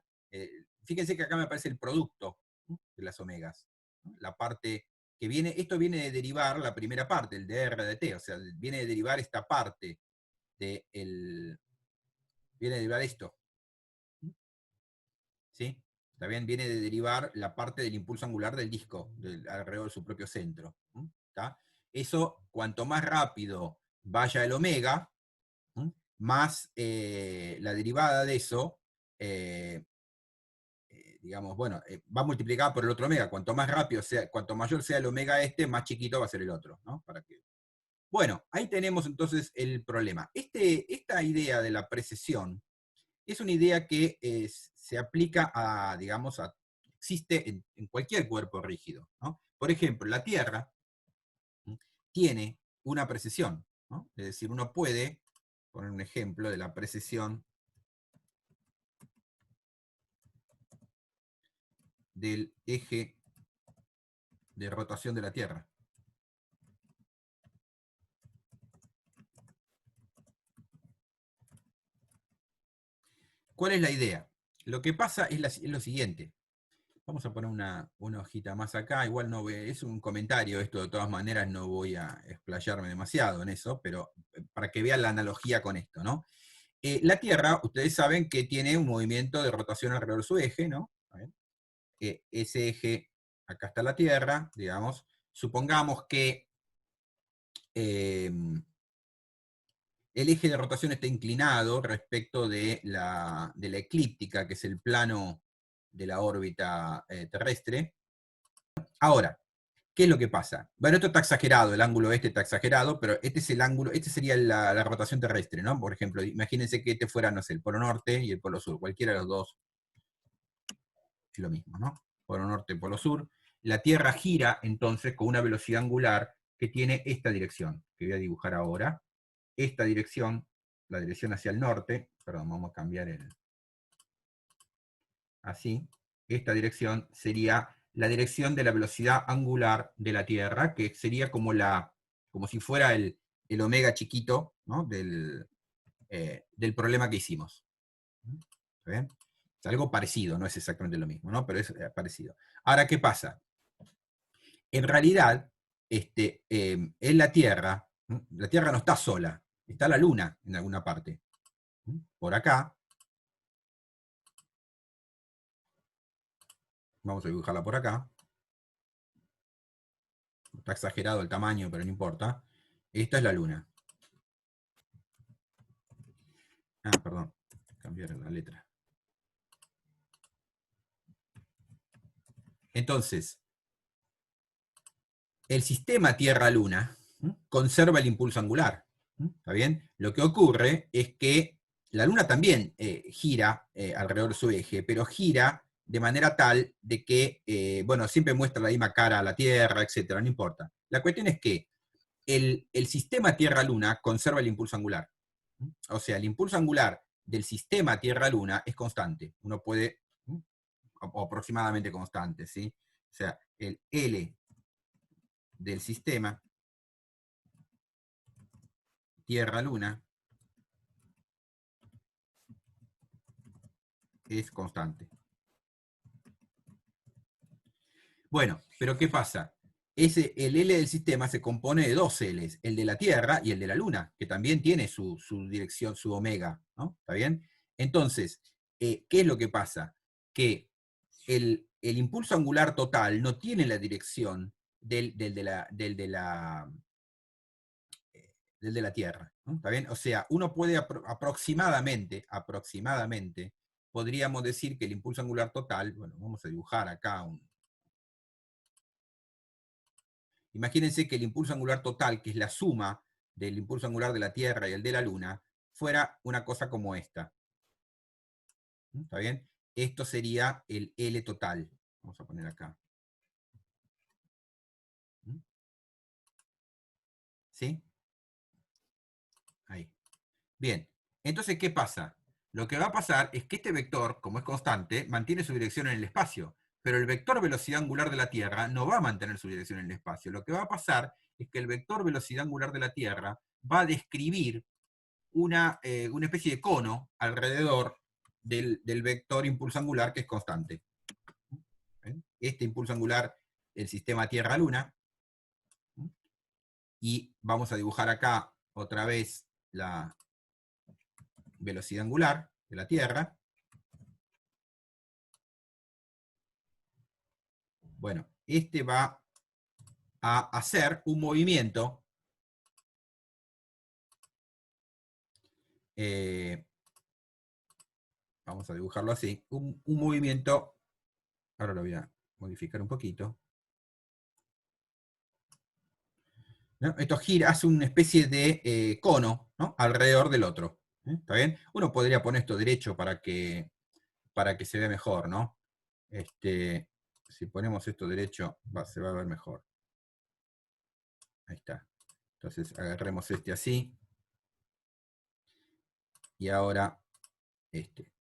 fíjense que acá me aparece el producto, ¿no?, de las omegas, ¿no? La parte que viene, esto viene de derivar la primera parte, el dr de t, o sea, viene de derivar esta parte viene de derivar esto, ¿sí? Está bien, viene de derivar la parte del impulso angular del disco, alrededor de su propio centro. ¿Está? Eso, cuanto más rápido vaya el omega, más la derivada de eso, digamos, bueno, va multiplicada por el otro omega. Cuanto más rápido sea, cuanto mayor sea el omega este, más chiquito va a ser el otro, ¿no? Bueno, ahí tenemos entonces el problema. Esta idea de la precesión es una idea que se aplica a, digamos, existe en cualquier cuerpo rígido, ¿no? Por ejemplo, la Tierra tiene una precesión, ¿no? Es decir, uno puede poner un ejemplo de la precesión del eje de rotación de la Tierra. ¿Cuál es la idea? Lo que pasa es lo siguiente. Vamos a poner una hojita más acá, igual no es un comentario esto, de todas maneras no voy a explayarme demasiado en eso, pero para que vean la analogía con esto, ¿no? La Tierra, ustedes saben que tiene un movimiento de rotación alrededor de su eje, ¿no? Ese eje, acá está la Tierra, digamos, supongamos que el eje de rotación está inclinado respecto de la eclíptica, que es el plano de la órbita terrestre. Ahora, ¿qué es lo que pasa? Bueno, esto está exagerado, el ángulo este está exagerado, pero este es el ángulo, este sería la rotación terrestre, ¿no? Por ejemplo, imagínense que este fuera, no sé, el polo norte y el polo sur, cualquiera de los dos es lo mismo, ¿no? Polo norte, polo sur. La Tierra gira entonces con una velocidad angular que tiene esta dirección, que voy a dibujar ahora. Esta dirección, la dirección hacia el norte, perdón, vamos a cambiar así. Esta dirección sería la dirección de la velocidad angular de la Tierra, que sería como si fuera el omega chiquito, ¿no?, del problema que hicimos. ¿Está bien? Es algo parecido, no es exactamente lo mismo, ¿no? Pero es parecido. Ahora, ¿qué pasa? En realidad, en la Tierra no está sola, está la Luna en alguna parte. Por acá, vamos a dibujarla por acá. Está exagerado el tamaño, pero no importa. Esta es la Luna. Ah, perdón, cambiar la letra. Entonces, el sistema Tierra-Luna conserva el impulso angular. ¿Está bien? Lo que ocurre es que la Luna también gira alrededor de su eje, pero gira de manera tal de que, bueno, siempre muestra la misma cara a la Tierra, etcétera, no importa. La cuestión es que el sistema Tierra-Luna conserva el impulso angular. O sea, el impulso angular del sistema Tierra-Luna es constante. Uno puede, o aproximadamente constante, ¿sí? O sea, el L del sistema Tierra-Luna es constante. Bueno, pero ¿qué pasa? El L del sistema se compone de dos Ls, el de la Tierra y el de la Luna, que también tiene su dirección, su omega, ¿no? ¿Está bien? Entonces, ¿qué es lo que pasa? Que el impulso angular total no tiene la dirección del de la Tierra, ¿no? ¿Está bien? O sea, uno puede aproximadamente, podríamos decir que el impulso angular total, bueno, vamos a dibujar acá imagínense que el impulso angular total, que es la suma del impulso angular de la Tierra y el de la Luna, fuera una cosa como esta. ¿Está bien? Esto sería el L total. Vamos a poner acá. ¿Sí? Ahí. Bien. Entonces, ¿qué pasa? Lo que va a pasar es que este vector, como es constante, mantiene su dirección en el espacio. Pero el vector velocidad angular de la Tierra no va a mantener su dirección en el espacio. Lo que va a pasar es que el vector velocidad angular de la Tierra va a describir una especie de cono alrededor del vector impulso angular que es constante. Este impulso angular, el sistema Tierra-Luna, y vamos a dibujar acá otra vez la velocidad angular de la Tierra. Bueno, este va a hacer un movimiento vamos a dibujarlo así, un movimiento, ahora lo voy a modificar un poquito, ¿no? Esto gira, hace una especie de cono, ¿no? Alrededor del otro, ¿está bien? Uno podría poner esto derecho para que se vea mejor, ¿no? Si ponemos esto derecho, se va a ver mejor. Ahí está. Entonces agarremos este así, y ahora este,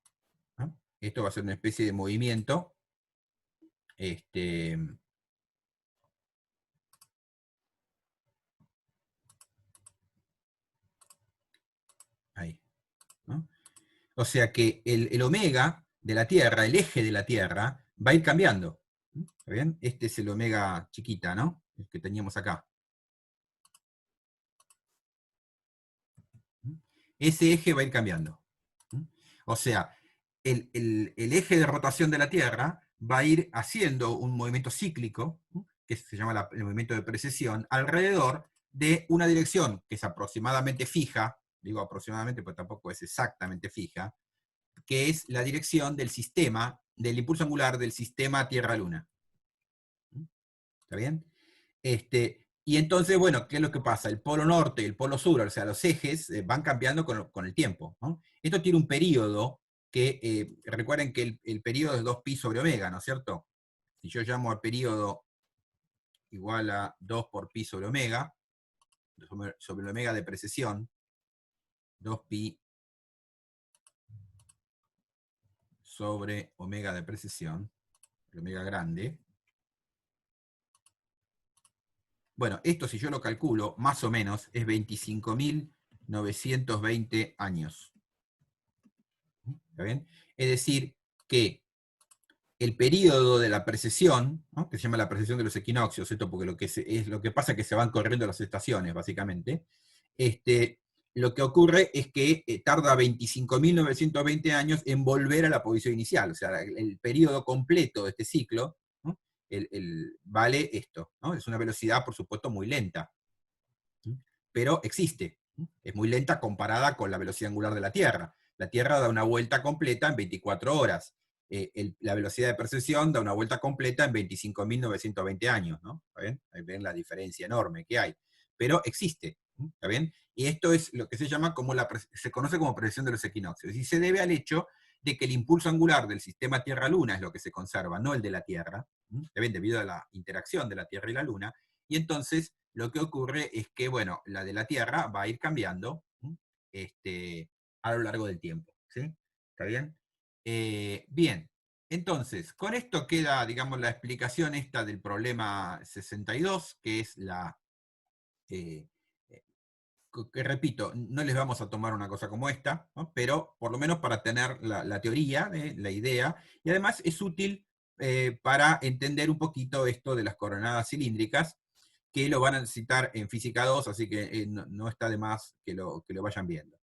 ¿no? Esto va a ser una especie de movimiento, ahí, ¿no? O sea que el omega de la Tierra, el eje de la Tierra, va a ir cambiando. ¿Está bien? Este es el omega chiquita, ¿no? El que teníamos acá. Ese eje va a ir cambiando. O sea, el eje de rotación de la Tierra va a ir haciendo un movimiento cíclico, que se llama el movimiento de precesión, alrededor de una dirección que es aproximadamente fija, digo aproximadamente porque tampoco es exactamente fija, que es la dirección del sistema, del impulso angular del sistema Tierra-Luna. ¿Está bien? Y entonces, bueno, ¿qué es lo que pasa? El polo norte y el polo sur, o sea, los ejes van cambiando con el tiempo, ¿no? Esto tiene un periodo que, recuerden que el periodo es 2pi sobre omega, ¿no es cierto? Si yo llamo al periodo igual a 2 por pi sobre omega, sobre el omega de precesión, 2pi sobre omega de precesión, el omega grande. Bueno, esto si yo lo calculo, más o menos, es 25.920 años. ¿Está bien? Es decir, que el periodo de la precesión, ¿no? Que se llama la precesión de los equinoccios, esto porque lo que pasa es que se van corriendo las estaciones, básicamente, lo que ocurre es que tarda 25.920 años en volver a la posición inicial, o sea, el periodo completo de este ciclo, ¿no? Vale esto, ¿no? Es una velocidad, por supuesto, muy lenta, pero existe. Es muy lenta comparada con la velocidad angular de la Tierra. La Tierra da una vuelta completa en 24 horas. la velocidad de precesión da una vuelta completa en 25.920 años, ¿no? ¿Está bien? Ahí ven la diferencia enorme que hay. Pero existe, ¿está bien? Y esto es lo que se llama como se conoce como precesión de los equinoccios. Y se debe al hecho de que el impulso angular del sistema Tierra-Luna es lo que se conserva, no el de la Tierra, ¿está bien? Debido a la interacción de la Tierra y la Luna. Y entonces lo que ocurre es que, bueno, la de la Tierra va a ir cambiando a lo largo del tiempo, ¿sí? ¿Está bien? Bien, entonces, con esto queda, digamos, la explicación esta del problema 62, que es eh, eh, que repito, no les vamos a tomar una cosa como esta, ¿no? Pero por lo menos para tener la teoría, la idea, y además es útil para entender un poquito esto de las coordenadas cilíndricas, que lo van a necesitar en física 2, así que no está de más que lo vayan viendo.